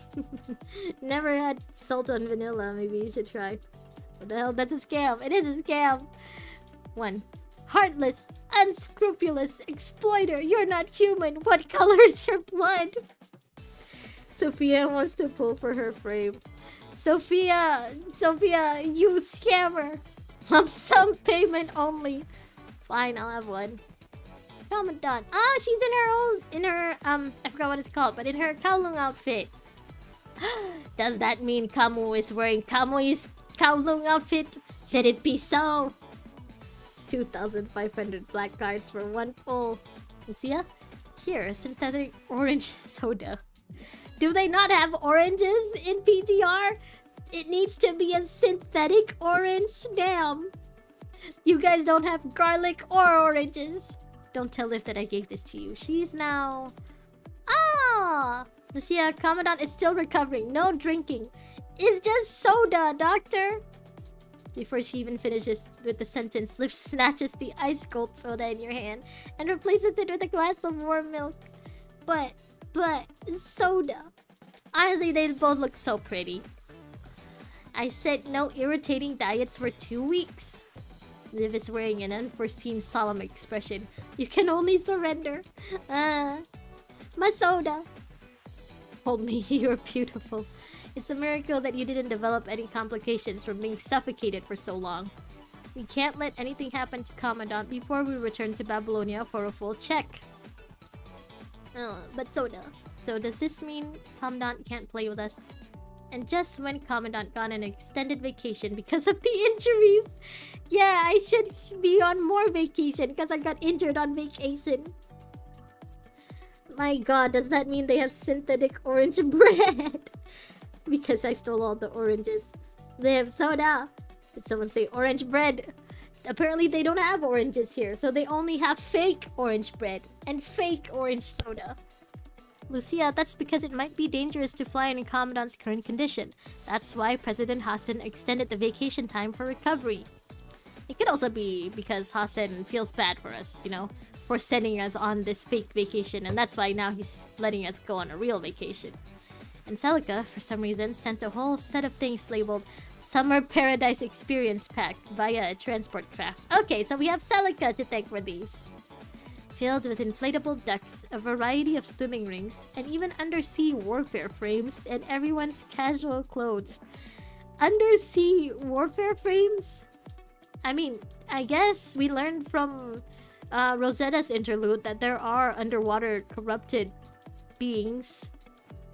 Never had salt on vanilla. Maybe you should try. What the hell? That's a scam. It is a scam. 1. Heartless, unscrupulous exploiter. You're not human. What color is your blood? Sophia wants to pull for her frame. Sophia, you scammer. Lump sum payment only. Fine, I'll have one. Commandant. Ah, she's in her I forgot what it's called, but in her Kowloon outfit. Does that mean Kamu is wearing Kamui's Kowloon outfit? Let it be so. 2,500 black cards for one pull. Lucia? Here, a synthetic orange soda. Do they not have oranges in PTR? It needs to be a synthetic orange. Damn. You guys don't have garlic or oranges. Don't tell Liv that I gave this to you. She's now... Ah! Lucia, Commandant is still recovering. No drinking. It's just soda, doctor. Before she even finishes with the sentence, Liv snatches the ice cold soda in your hand and replaces it with a glass of warm milk. But, soda. Honestly, they both look so pretty. I said no irritating diets for 2 weeks. Liv is wearing an unforeseen solemn expression. You can only surrender. My soda. Hold me, you're beautiful. It's a miracle that you didn't develop any complications from being suffocated for so long. We can't let anything happen to Commandant before we return to Babylonia for a full check. But soda. So does this mean Commandant can't play with us? And just when Commandant got an extended vacation because of the injuries. Yeah, I should be on more vacation because I got injured on vacation. My god, does that mean they have synthetic orange bread? Because I stole all the oranges. They have soda. Did someone say orange bread? Apparently they don't have oranges here, so they only have fake orange bread and fake orange soda. Lucia, that's because it might be dangerous to fly in Commandant's current condition. That's why President Hassan extended the vacation time for recovery. It could also be because Hassan feels bad for us, you know, for sending us on this fake vacation, and that's why now he's letting us go on a real vacation. And Celica, for some reason, sent a whole set of things labeled Summer Paradise Experience Pack via a transport craft. Okay, so we have Celica to thank for these. Filled with inflatable ducks, a variety of swimming rings, and even undersea warfare frames and everyone's casual clothes. Undersea warfare frames? I mean, I guess we learned from Rosetta's interlude that there are underwater corrupted beings.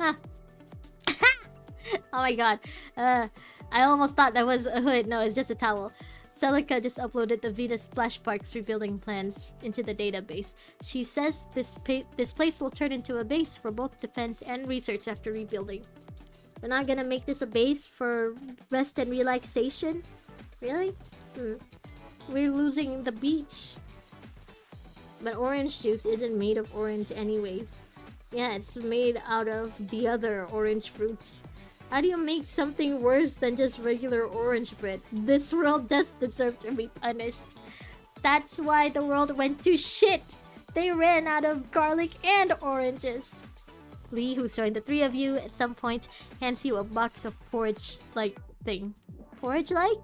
Huh. Oh my god. I almost thought that was a hood. No, it's just a towel. Celica just uploaded the Venus Splash Park's rebuilding plans into the database. She says this place will turn into a base for both defense and research after rebuilding. We're not gonna make this a base for rest and relaxation? Really? We're losing the beach. But orange juice isn't made of orange anyways. Yeah, it's made out of the other orange fruits. How do you make something worse than just regular orange bread? This world does deserve to be punished. That's why the world went to shit. They ran out of garlic and oranges. Lee, who's joined the three of you at some point, hands you a box of porridge-like thing. Porridge-like?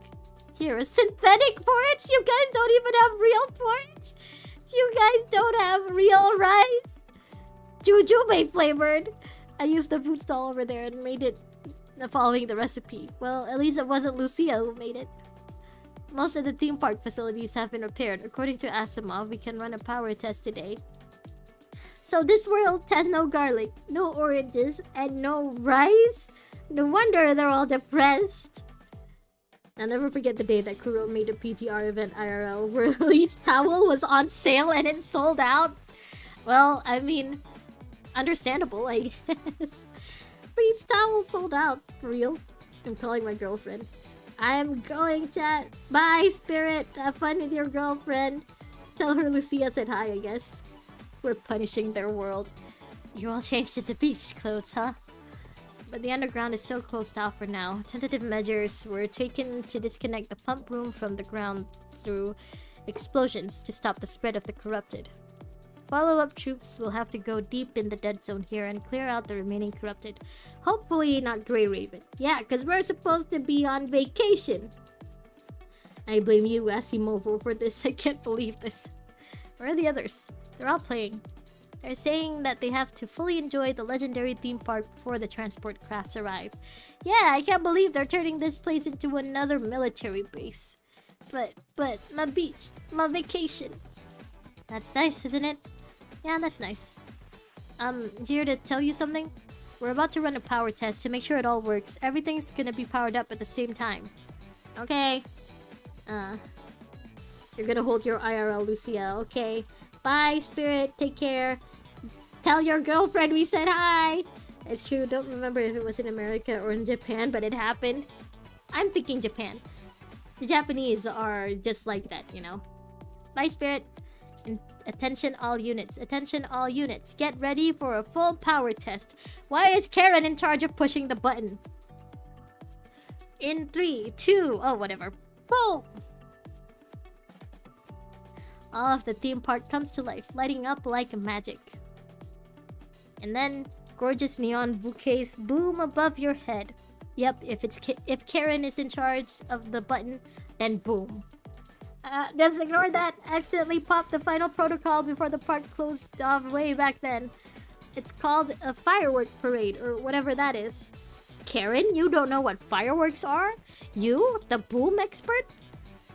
Here, a synthetic porridge? You guys don't even have real porridge? You guys don't have real rice? Jujube flavored. I used the food stall over there and made it following the recipe. Well, at least it wasn't Lucia who made it. Most of the theme park facilities have been repaired. According to Asimov, we can run a power test today. So this world has no garlic, no oranges, and no rice? No wonder they're all depressed. I'll never forget the day that Kuro made a PTR event IRL where Lee's towel was on sale and it sold out. Well, I mean, understandable, I guess. Lee's towel sold out, for real. I'm calling my girlfriend. I'm going, chat. Bye, Spirit. Have fun with your girlfriend. Tell her Lucia said hi, I guess. We're punishing their world. You all changed into beach clothes, huh? But the underground is still closed off for now. Tentative measures were taken to disconnect the pump room from the ground through explosions to stop the spread of the corrupted. Follow-up troops will have to go deep in the dead zone here and clear out the remaining corrupted. Hopefully not Grey Raven. Yeah, because we're supposed to be on vacation. I blame you, Asimovo, for this. I can't believe this. Where are the others? They're all playing. They're saying that they have to fully enjoy the legendary theme park before the transport crafts arrive. Yeah, I can't believe they're turning this place into another military base. But, my beach, my vacation. That's nice, isn't it? Yeah, that's nice. I'm here to tell you something. We're about to run a power test to make sure it all works. Everything's gonna be powered up at the same time. Okay. You're gonna hold your IRL, Lucia. Okay. Bye, Spirit. Take care. Tell your girlfriend we said hi. It's true. Don't remember if it was in America or in Japan, but it happened. I'm thinking Japan. The Japanese are just like that, you know. Bye, Spirit. And attention all units. Attention all units. Get ready for a full power test. Why is Karen in charge of pushing the button? In 3, 2... Oh, whatever. Boom! All of the theme park comes to life, lighting up like magic. And then, gorgeous neon bouquets bloom above your head. Yep, if Karen is in charge of the button, then boom. Just ignore that. Accidentally popped the final protocol before the park closed off way back then. It's called a firework parade, or whatever that is. Karen, you don't know what fireworks are? You, the boom expert?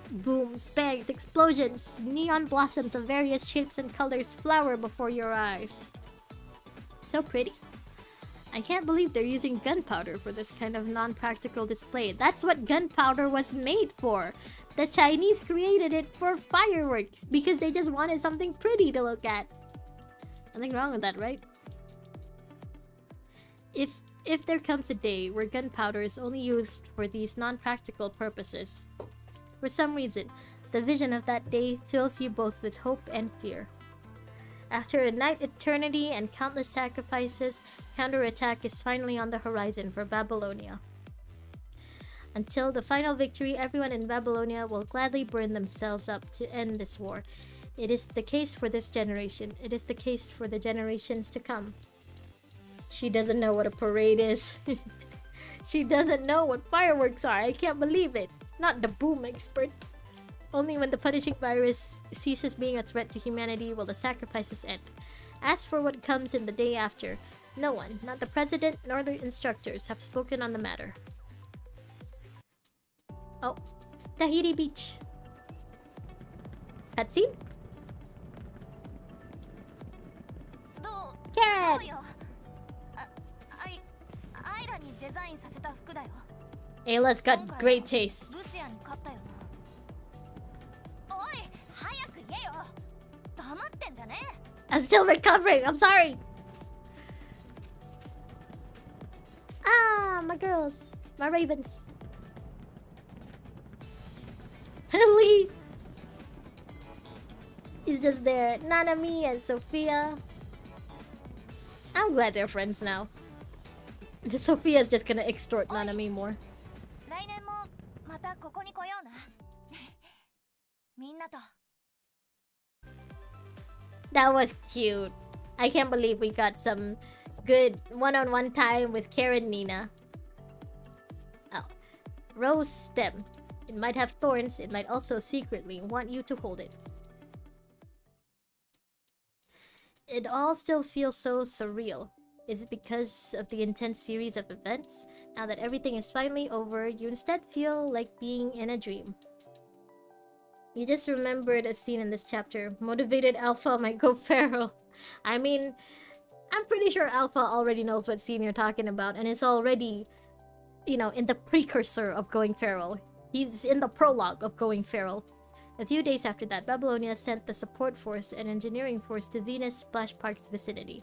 Booms, bangs, explosions, neon blossoms of various shapes and colors flower before your eyes. So pretty. I can't believe they're using gunpowder for this kind of non-practical display. That's what gunpowder was made for. The Chinese created it for fireworks because they just wanted something pretty to look at. Nothing wrong with that, right? If there comes a day where gunpowder is only used for these non-practical purposes, for some reason, the vision of that day fills you both with hope and fear. After a night eternity and countless sacrifices, counterattack is finally on the horizon for Babylonia. Until the final victory, everyone in Babylonia will gladly burn themselves up to end this war. It is the case for this generation. It is the case for the generations to come. She doesn't know what a parade is. She doesn't know what fireworks are. I can't believe it. Not the boom expert. Only when the punishing virus ceases being a threat to humanity will the sacrifices end. As for what comes in the day after, no one, not the president nor the instructors, have spoken on the matter. Oh, Tahiti Beach. Cutscene? Karen! Ayla's got great taste. I'm still recovering. I'm sorry. Ah, my girls. My ravens. Lee is just there. Nanami and Sophia. I'm glad they're friends now. Sophia's just gonna extort Nanami more. That was cute. I can't believe we got some good one-on-one time with Karen Nina. Oh. Rose stem. It might have thorns. It might also secretly want you to hold it. It all still feels so surreal. Is it because of the intense series of events? Now that everything is finally over, you instead feel like being in a dream. You just remembered a scene in this chapter. Motivated Alpha might go feral. I mean, I'm pretty sure Alpha already knows what scene you're talking about, and is already, you know, in the precursor of going feral. He's in the prologue of going feral. A few days after that, Babylonia sent the support force and engineering force to Venus Splash Park's vicinity.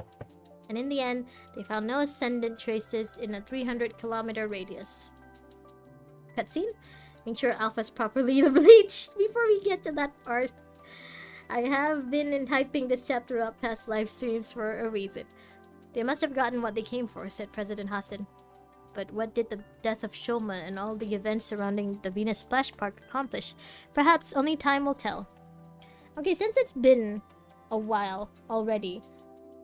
And in the end, they found no ascendant traces in a 300-kilometer radius. Cutscene? Make sure Alpha's properly bleached before we get to that part. I have been hyping this chapter up past live streams for a reason. They must have gotten what they came for, said President Hassan. But what did the death of Shoma and all the events surrounding the Venus Splash Park accomplish? Perhaps only time will tell. Okay, since it's been a while already,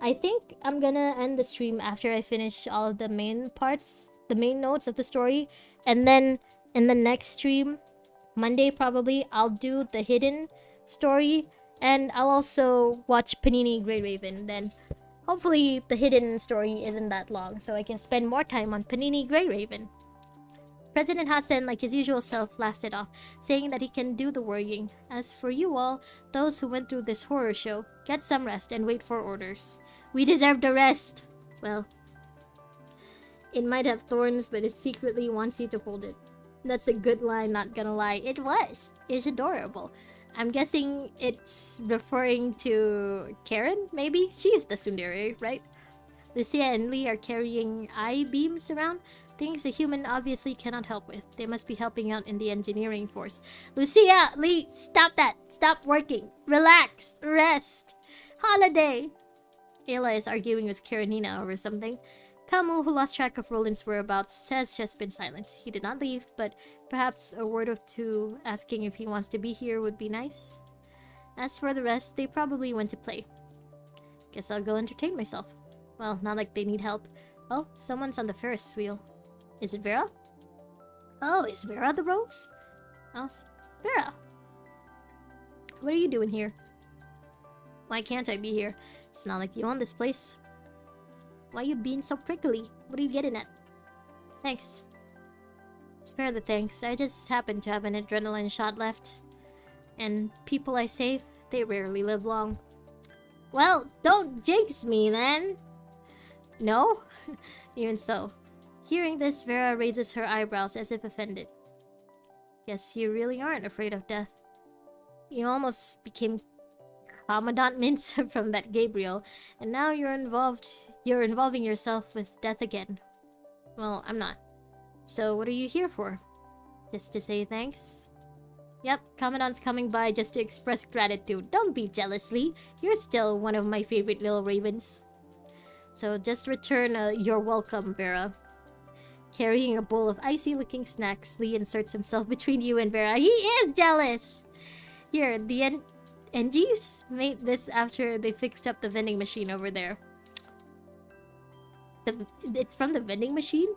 I think I'm gonna end the stream after I finish all of the main parts, the main notes of the story, and then in the next stream, Monday probably, I'll do the hidden story, and I'll also watch Panini Grey Raven. Then hopefully the hidden story isn't that long, so I can spend more time on Panini Grey Raven. President Hassan, like his usual self, laughs it off, saying that he can do the worrying. As for you all, those who went through this horror show, get some rest and wait for orders. We deserve the rest! Well, it might have thorns, but it secretly wants you to hold it. That's a good line, not gonna lie. It was. It's adorable. I'm guessing it's referring to Karen, maybe? She is the tsundere, right? Lucia and Lee are carrying I-beams around, things a human obviously cannot help with. They must be helping out in the engineering force. Lucia! Lee! Stop that! Stop working! Relax! Rest! Holiday! Ayla is arguing with Karenina over something. Kamu, who lost track of Roland's whereabouts, has just been silent. He did not leave, but perhaps a word or two asking if he wants to be here would be nice. As for the rest, they probably went to play. Guess I'll go entertain myself. Well, not like they need help. Oh, someone's on the Ferris wheel. Is it Vera? Oh, is Vera the rose? Oh, Vera. What are you doing here? Why can't I be here? It's not like you own this place. Why you being so prickly? What are you getting at? Thanks. Spare the thanks. I just happen to have an adrenaline shot left. And people I save, they rarely live long. Well, don't jinx me then. No? Even so. Hearing this, Vera raises her eyebrows as if offended. Guess you really aren't afraid of death. You almost became Commandant Mince from that Gabriel, and now you're involving yourself with death again. Well, I'm not. So what are you here for? Just to say thanks? Yep, Commandant's coming by just to express gratitude. Don't be jealous, Lee. You're still one of my favorite little ravens. So just return your welcome, Vera. Carrying a bowl of icy-looking snacks, Lee inserts himself between you and Vera. He is jealous! Here, the NGs made this after they fixed up the vending machine over there. It's from the vending machine?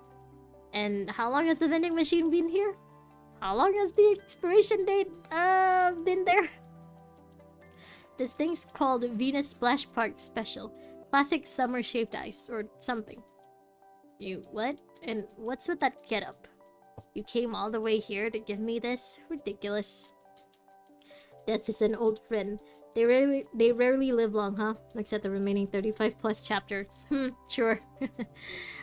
And how long has the vending machine been here? How long has the expiration date been there? This thing's called Venus Splash Park Special. Classic summer shaved ice, or something. You what? And what's with that getup? You came all the way here to give me this? Ridiculous. Death is an old friend. They rarely live long, huh? Except the remaining 35 plus chapters. Sure.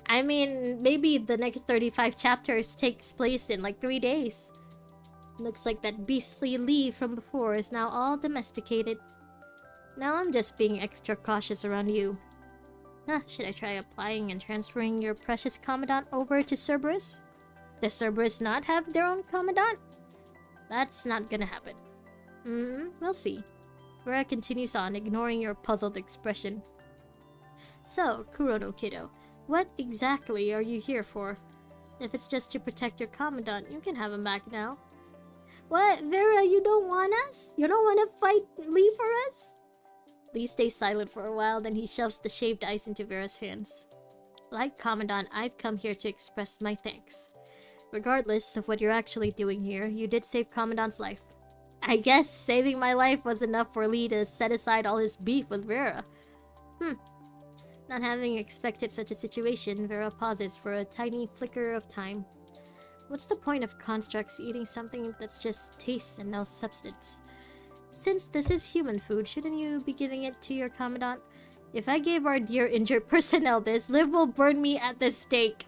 I mean, maybe the next 35 chapters takes place in like 3 days. Looks like that beastly Lee from before is now all domesticated. Now I'm just being extra cautious around you. Huh, should I try applying and transferring your precious Commandant over to Cerberus? Does Cerberus not have their own Commandant? That's not gonna happen. We'll see. Vera continues on, ignoring your puzzled expression. So, Kurono kiddo, what exactly are you here for? If it's just to protect your Commandant, you can have him back now. What, Vera, you don't want us? You don't want to fight Lee for us? Lee stays silent for a while, then he shoves the shaved ice into Vera's hands. Like Commandant, I've come here to express my thanks. Regardless of what you're actually doing here, you did save Commandant's life. I guess saving my life was enough for Lee to set aside all his beef with Vera. Not having expected such a situation, Vera pauses for a tiny flicker of time. What's the point of constructs eating something that's just taste and no substance? Since this is human food, shouldn't you be giving it to your Commandant? If I gave our dear injured personnel this, Liv will burn me at the stake.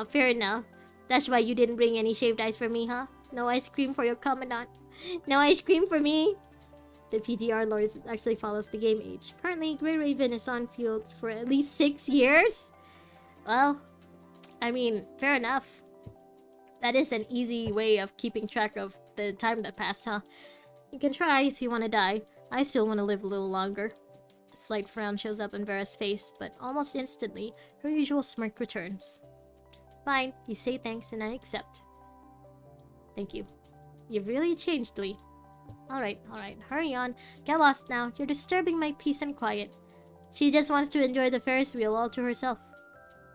Fair enough. That's why you didn't bring any shaved ice for me, huh? No ice cream for your Commandant. No ice cream for me! The PTR lord actually follows the game age. Currently, Grey Raven is on field for at least 6 years? Well, I mean, fair enough. That is an easy way of keeping track of the time that passed, huh? You can try if you want to die. I still want to live a little longer. A slight frown shows up on Vera's face, but almost instantly, her usual smirk returns. Fine, you say thanks and I accept. Thank you. You've really changed, Lee. Alright, alright. Hurry on. Get lost now. You're disturbing my peace and quiet. She just wants to enjoy the Ferris wheel all to herself.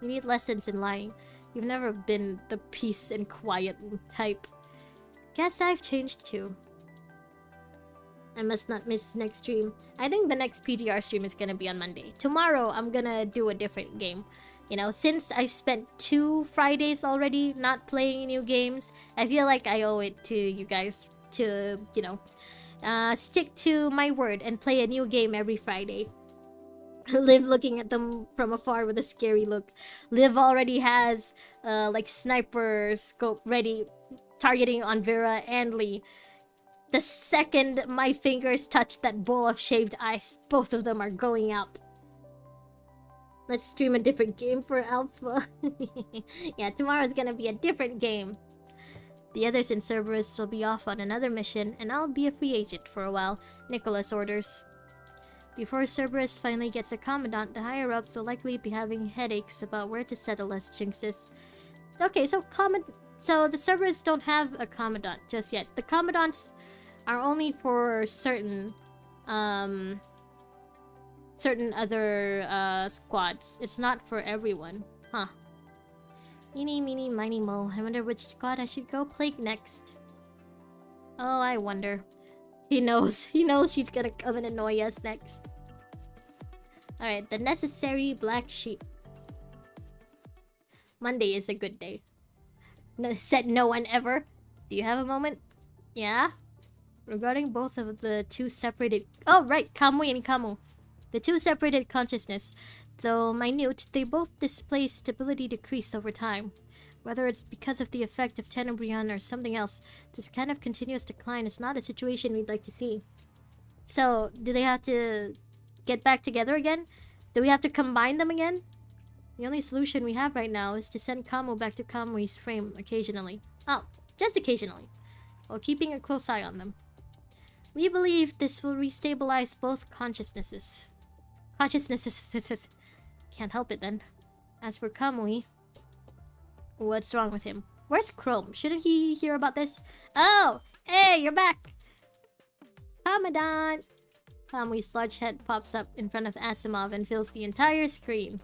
You need lessons in lying. You've never been the peace and quiet type. Guess I've changed too. I must not miss next stream. I think the next PTR stream is gonna be on Monday. Tomorrow, I'm gonna do a different game. You know, since I've spent 2 Fridays already not playing new games, I feel like I owe it to you guys to, you know, stick to my word and play a new game every Friday. Liv looking at them from afar with a scary look. Liv already has, like, sniper scope ready, targeting on Vera and Lee. The second my fingers touch that bowl of shaved ice, both of them are going out. Let's stream a different game for Alpha. Yeah, tomorrow's gonna be a different game. The others in Cerberus will be off on another mission, and I'll be a free agent for a while. Nicholas orders. Before Cerberus finally gets a commandant, the higher-ups will likely be having headaches about where to settle us jinxes. Okay, so the Cerberus don't have a commandant just yet. The commandants are only for certain other squads. It's not for everyone. Huh. Eeny, meeny, miny, mo. I wonder which squad I should go play next. Oh, I wonder. He knows. He knows she's gonna come and annoy us next. Alright, the necessary black sheep. Monday is a good day. Said no one ever. Do you have a moment? Yeah? Regarding both of the two separated... Oh, right! Kamui and Kamu. The two separated consciousness. Though minute, they both display stability decrease over time. Whether it's because of the effect of Tenebrion or something else, this kind of continuous decline is not a situation we'd like to see. So, do they have to get back together again? Do we have to combine them again? The only solution we have right now is to send Kamu back to Kamui's frame occasionally. Oh, just occasionally. While keeping a close eye on them. We believe this will restabilize both consciousnesses. Can't help it then. As for Kamui... What's wrong with him? Where's Chrome? Shouldn't he hear about this? Oh! Hey, you're back! Commandant! Kamui's large head pops up in front of Asimov and fills the entire screen.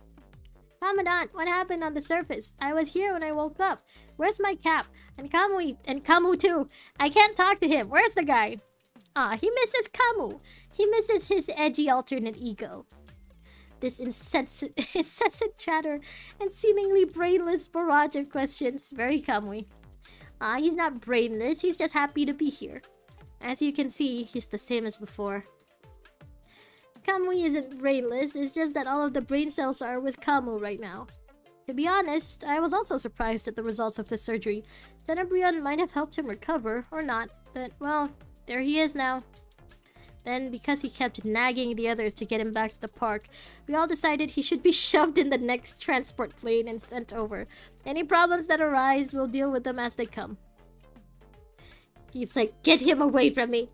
Commandant, what happened on the surface? I was here when I woke up. Where's my cap? And Kamui, and Kamu too. I can't talk to him. Where's the guy? Ah, he misses Kamu. He misses his edgy alternate ego. This incessant chatter and seemingly brainless barrage of questions. Very Kamui. Ah, he's not brainless. He's just happy to be here. As you can see, he's the same as before. Kamui isn't brainless. It's just that all of the brain cells are with Kamu right now. To be honest, I was also surprised at the results of the surgery. Tenebrion might have helped him recover, or not. But, well, there he is now. Then, because he kept nagging the others to get him back to the park, we all decided he should be shoved in the next transport plane and sent over. Any problems that arise, we'll deal with them as they come. He's like, get him away from me!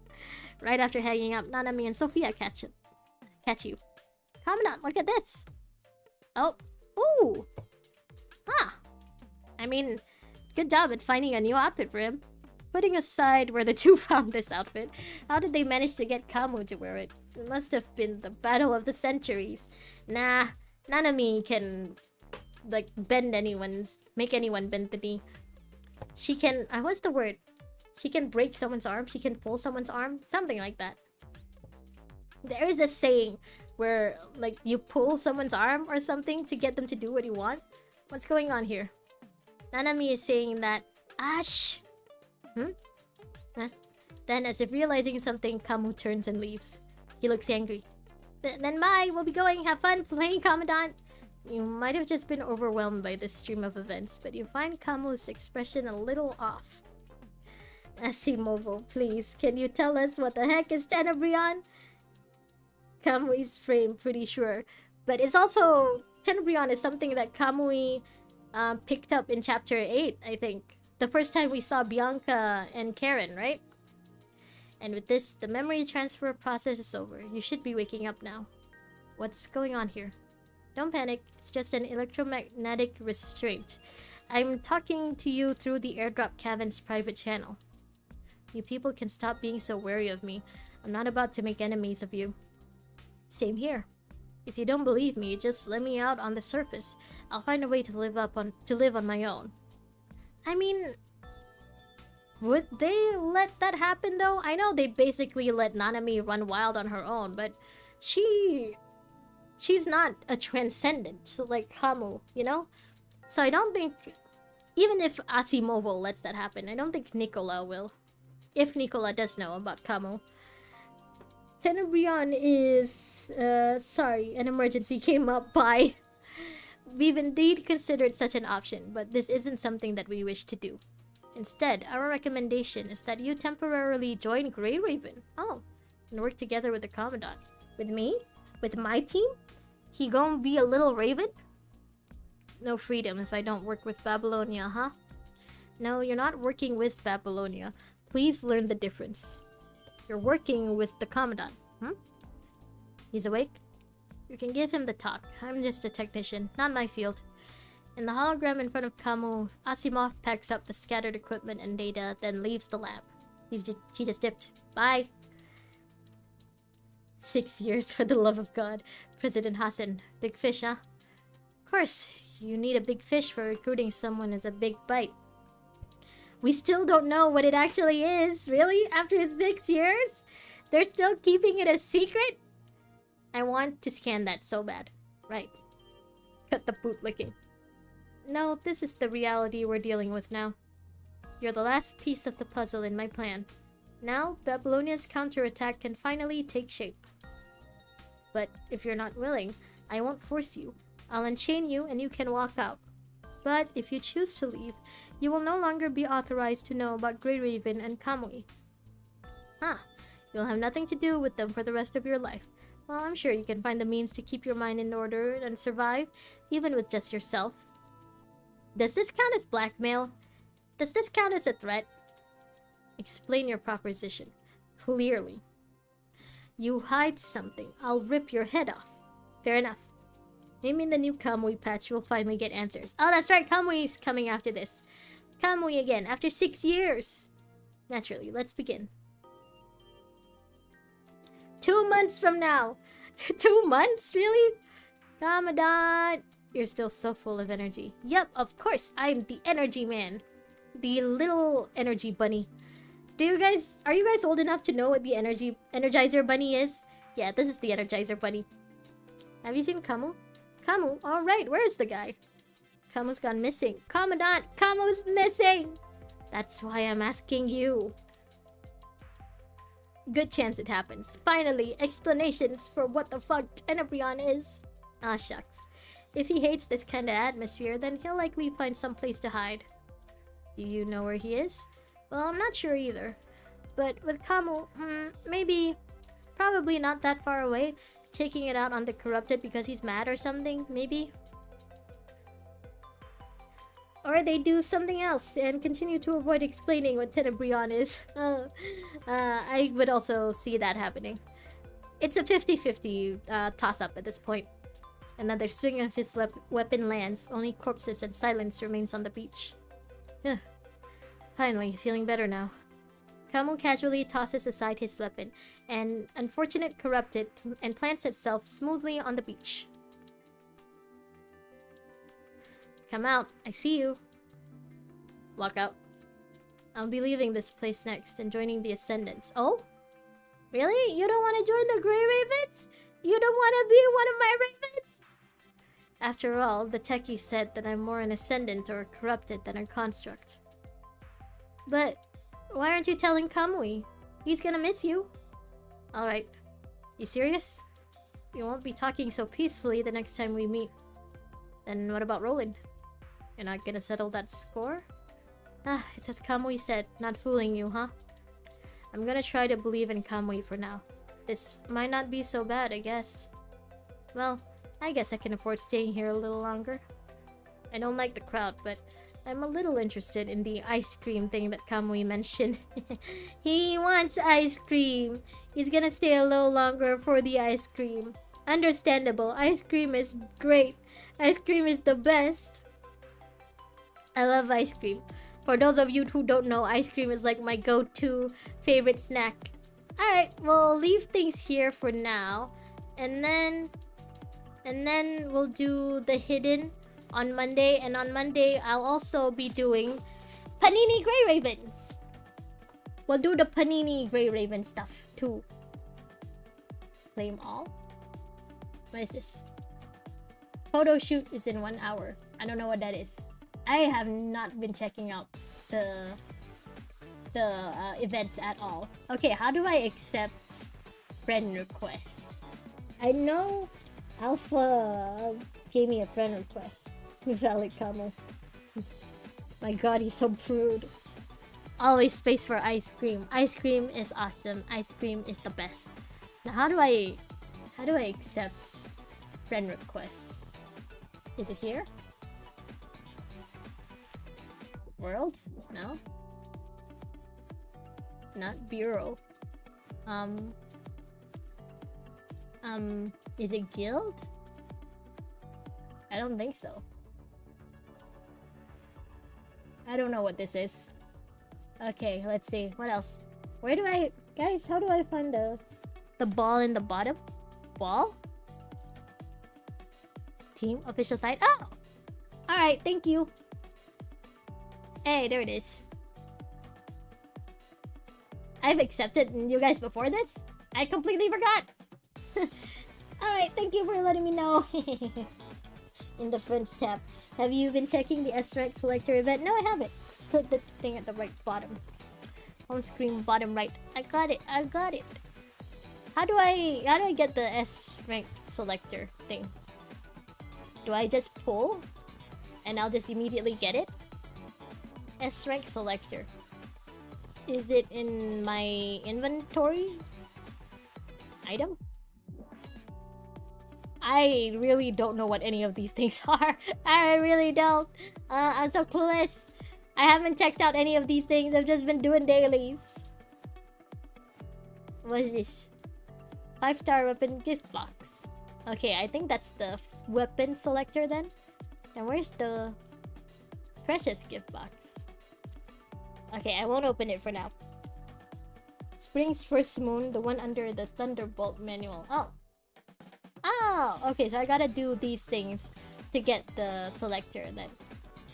Right after hanging up, Nanami and Sophia catch you. Commandant, look at this! Oh, ooh! Ah! I mean, good job at finding a new outfit for him. Putting aside where the two found this outfit, how did they manage to get Kamu to wear it? It must have been the battle of the centuries. Nah, Nanami can, like, make anyone bend the knee. She can, what's the word? She can break someone's arm, she can pull someone's arm, something like that. There is a saying where, like, you pull someone's arm or something to get them to do what you want. What's going on here? Nanami is saying that, Ash! Huh? Then, as if realizing something, Kamu turns and leaves. He looks angry. Then bye, we'll be going. Have fun playing, Commandant. You might have just been overwhelmed by this stream of events, but you find Kamu's expression a little off. Asimovo, please, can you tell us what the heck is Tenebrion? Kamui's frame, pretty sure. But it's also... Tenebrion is something that Kamui picked up in Chapter 8, I think. The first time we saw Bianca and Karen, right? And with this, the memory transfer process is over. You should be waking up now. What's going on here? Don't panic, it's just an electromagnetic restraint. I'm talking to you through the airdrop cabin's private channel. You people can stop being so wary of me. I'm not about to make enemies of you. Same here. If you don't believe me, just let me out on the surface. I'll find a way to live on my own. I mean, would they let that happen though? I know they basically let Nanami run wild on her own, but she's not a transcendent like Kamu, you know? So I don't think, even if Asimovo lets that happen, I don't think Nicola will. If Nicola does know about Kamu. Tenebrion is, sorry, an emergency came up by. We've indeed considered such an option, but this isn't something that we wish to do. Instead, our recommendation is that you temporarily join Grey Raven. Oh, and work together with the Commandant. With me? With my team? He gonna be a little raven? No freedom if I don't work with Babylonia, huh? No, you're not working with Babylonia. Please learn the difference. You're working with the Commandant, He's awake? You can give him the talk. I'm just a technician, not my field. In the hologram in front of Kamu, Asimov packs up the scattered equipment and data, then leaves the lab. He just dipped. Bye. 6 years, for the love of God. President Hassan. Big fish, huh? Of course, you need a big fish for recruiting someone as a big bite. We still don't know what it actually is. Really? After 6 years? They're still keeping it a secret? I want to scan that so bad. Right. Cut the boot licking. No, this is the reality we're dealing with now. You're the last piece of the puzzle in my plan. Now, Babylonia's counterattack can finally take shape. But if you're not willing, I won't force you. I'll unchain you and you can walk out. But if you choose to leave, you will no longer be authorized to know about Grey Raven and Kamui. You'll have nothing to do with them for the rest of your life. Well, I'm sure you can find the means to keep your mind in order and survive, even with just yourself. Does this count as blackmail? Does this count as a threat? Explain your proposition. Clearly. You hide something, I'll rip your head off. Fair enough. Maybe in the new Kamui patch we'll finally get answers. Oh, that's right, Kamui's coming after this. Kamui again, after 6 years. Naturally, let's begin. 2 months from now. 2 months? Really? Commandant! You're still so full of energy. Yep, of course, I'm the energy man. The little energy bunny. Are you guys old enough to know what the Energizer Bunny is? Yeah, this is the Energizer Bunny. Have you seen Kamu? Kamu? Alright, where's the guy? Kamu's gone missing. Commandant, Kamu's missing! That's why I'm asking you. Good chance it happens. Finally, explanations for what the fuck Tenebrion is. Ah, shucks. If he hates this kind of atmosphere, then he'll likely find some place to hide. Do you know where he is? Well, I'm not sure either. But with Kamu, maybe... Probably not that far away. Taking it out on the corrupted because he's mad or something, maybe? Or they do something else and continue to avoid explaining what Tenebrion is. I would also see that happening. It's a 50-50 toss-up at this point. Another swing of his weapon lands. Only corpses and silence remains on the beach. Finally, feeling better now. Kamu casually tosses aside his weapon, and unfortunate corrupted, and plants itself smoothly on the beach. Come out, I see you. Walk out. I'll be leaving this place next and joining the Ascendants. Oh? Really? You don't want to join the Grey Ravens? You don't want to be one of my ravens? After all, the techie said that I'm more an Ascendant or a corrupted than a construct. But why aren't you telling Kamui? He's gonna miss you. Alright. You serious? You won't be talking so peacefully the next time we meet. Then what about Roland? You're not gonna settle that score? It's as Kamui said, not fooling you, huh? I'm gonna try to believe in Kamui for now. This might not be so bad, I guess. Well, I guess I can afford staying here a little longer. I don't like the crowd, but I'm a little interested in the ice cream thing that Kamui mentioned. He wants ice cream! He's gonna stay a little longer for the ice cream. Understandable, ice cream is great. Ice cream is the best. I love ice cream. For those of you who don't know, ice cream is like my go-to favorite snack. Alright, we'll leave things here for now. And then we'll do the hidden on Monday. And on Monday, I'll also be doing Panini Grey Ravens. We'll do the Panini Grey Raven stuff too. Claim all? What is this? Photo shoot is in 1 hour. I don't know what that is. I have not been checking out the events at all. Okay, how do I accept friend requests? I know Alpha gave me a friend request. Valid comment. My god, he's so prude. Always space for ice cream. Ice cream is awesome. Ice cream is the best. Now how do I accept friend requests? Is it here? World? No. Not bureau. Is it guild? I don't think so. I don't know what this is. Okay, let's see. What else? Where do I... Guys, how do I find the ball in the bottom? Ball? Team official site. Oh! Alright, thank you. Hey, there it is. I've accepted you guys before this? I completely forgot! Alright, thank you for letting me know. In the friends tab. Have you been checking the S-Rank selector event? No, I haven't. Put the thing at the right bottom. Home screen bottom right. I got it. I got it. How do I get the S-Rank selector thing? Do I just pull? And I'll just immediately get it? S-Rank selector. Is it in my inventory? Item? I really don't know what any of these things are. I really don't. I'm so clueless. I haven't checked out any of these things. I've just been doing dailies. What is this? 5-star weapon gift box. Okay, I think that's the weapon selector then. And where's the precious gift box? Okay, I won't open it for now. Spring's first moon, the one under the Thunderbolt manual. Oh. Oh, okay, so I gotta do these things to get the selector then.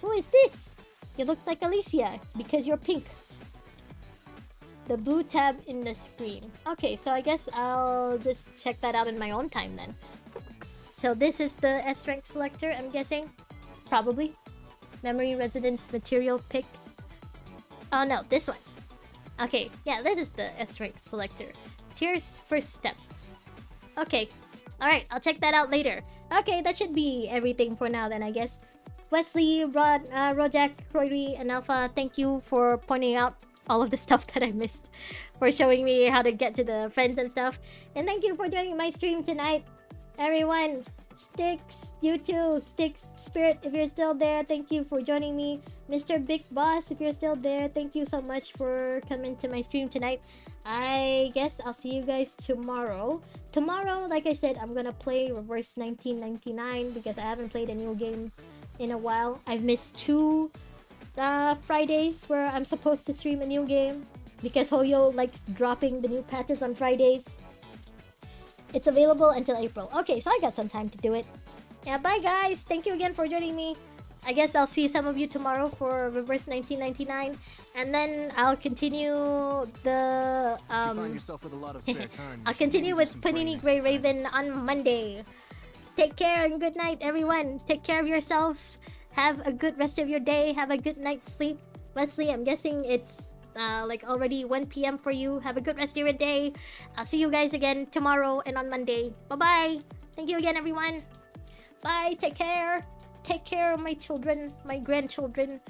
Who is this? You look like Alicia because you're pink. The blue tab in the screen. Okay, so I guess I'll just check that out in my own time then. So this is the S-Rank selector, I'm guessing. Probably. Memory residence material pick. Oh no, this one. Okay, yeah, this is the S-Rank selector. Tier's first steps. Okay. Alright, I'll check that out later. Okay, that should be everything for now then, I guess. Wesley, Rojak, Rory, and Alpha, thank you for pointing out all of the stuff that I missed. For showing me how to get to the friends and stuff. And thank you for joining my stream tonight. Everyone, Sticks, you too. Sticks, Spirit, if you're still there, thank you for joining me. Mr. Big Boss, if you're still there, thank you so much for coming to my stream tonight. I guess I'll see you guys tomorrow. Tomorrow, like I said, I'm gonna play Reverse 1999 because I haven't played a new game in a while. I've missed 2 Fridays where I'm supposed to stream a new game because Hoyo likes dropping the new patches on Fridays. It's available until April. Okay, so I got some time to do it. Yeah, bye guys. Thank you again for joining me. I guess I'll see some of you tomorrow for Reverse 1999, and then I'll continue the If you find yourself with a lot of spare time, I'll continue with Panini Grey Raven on Monday. Take care and good night, everyone. Take care of yourselves. Have a good rest of your day. Have a good night's sleep. Wesley, I'm guessing it's like already 1 p.m. for you. Have a good rest of your day. I'll see you guys again tomorrow and on Monday. Bye-bye. Thank you again, everyone. Bye. Take care. Take care of my children, my grandchildren,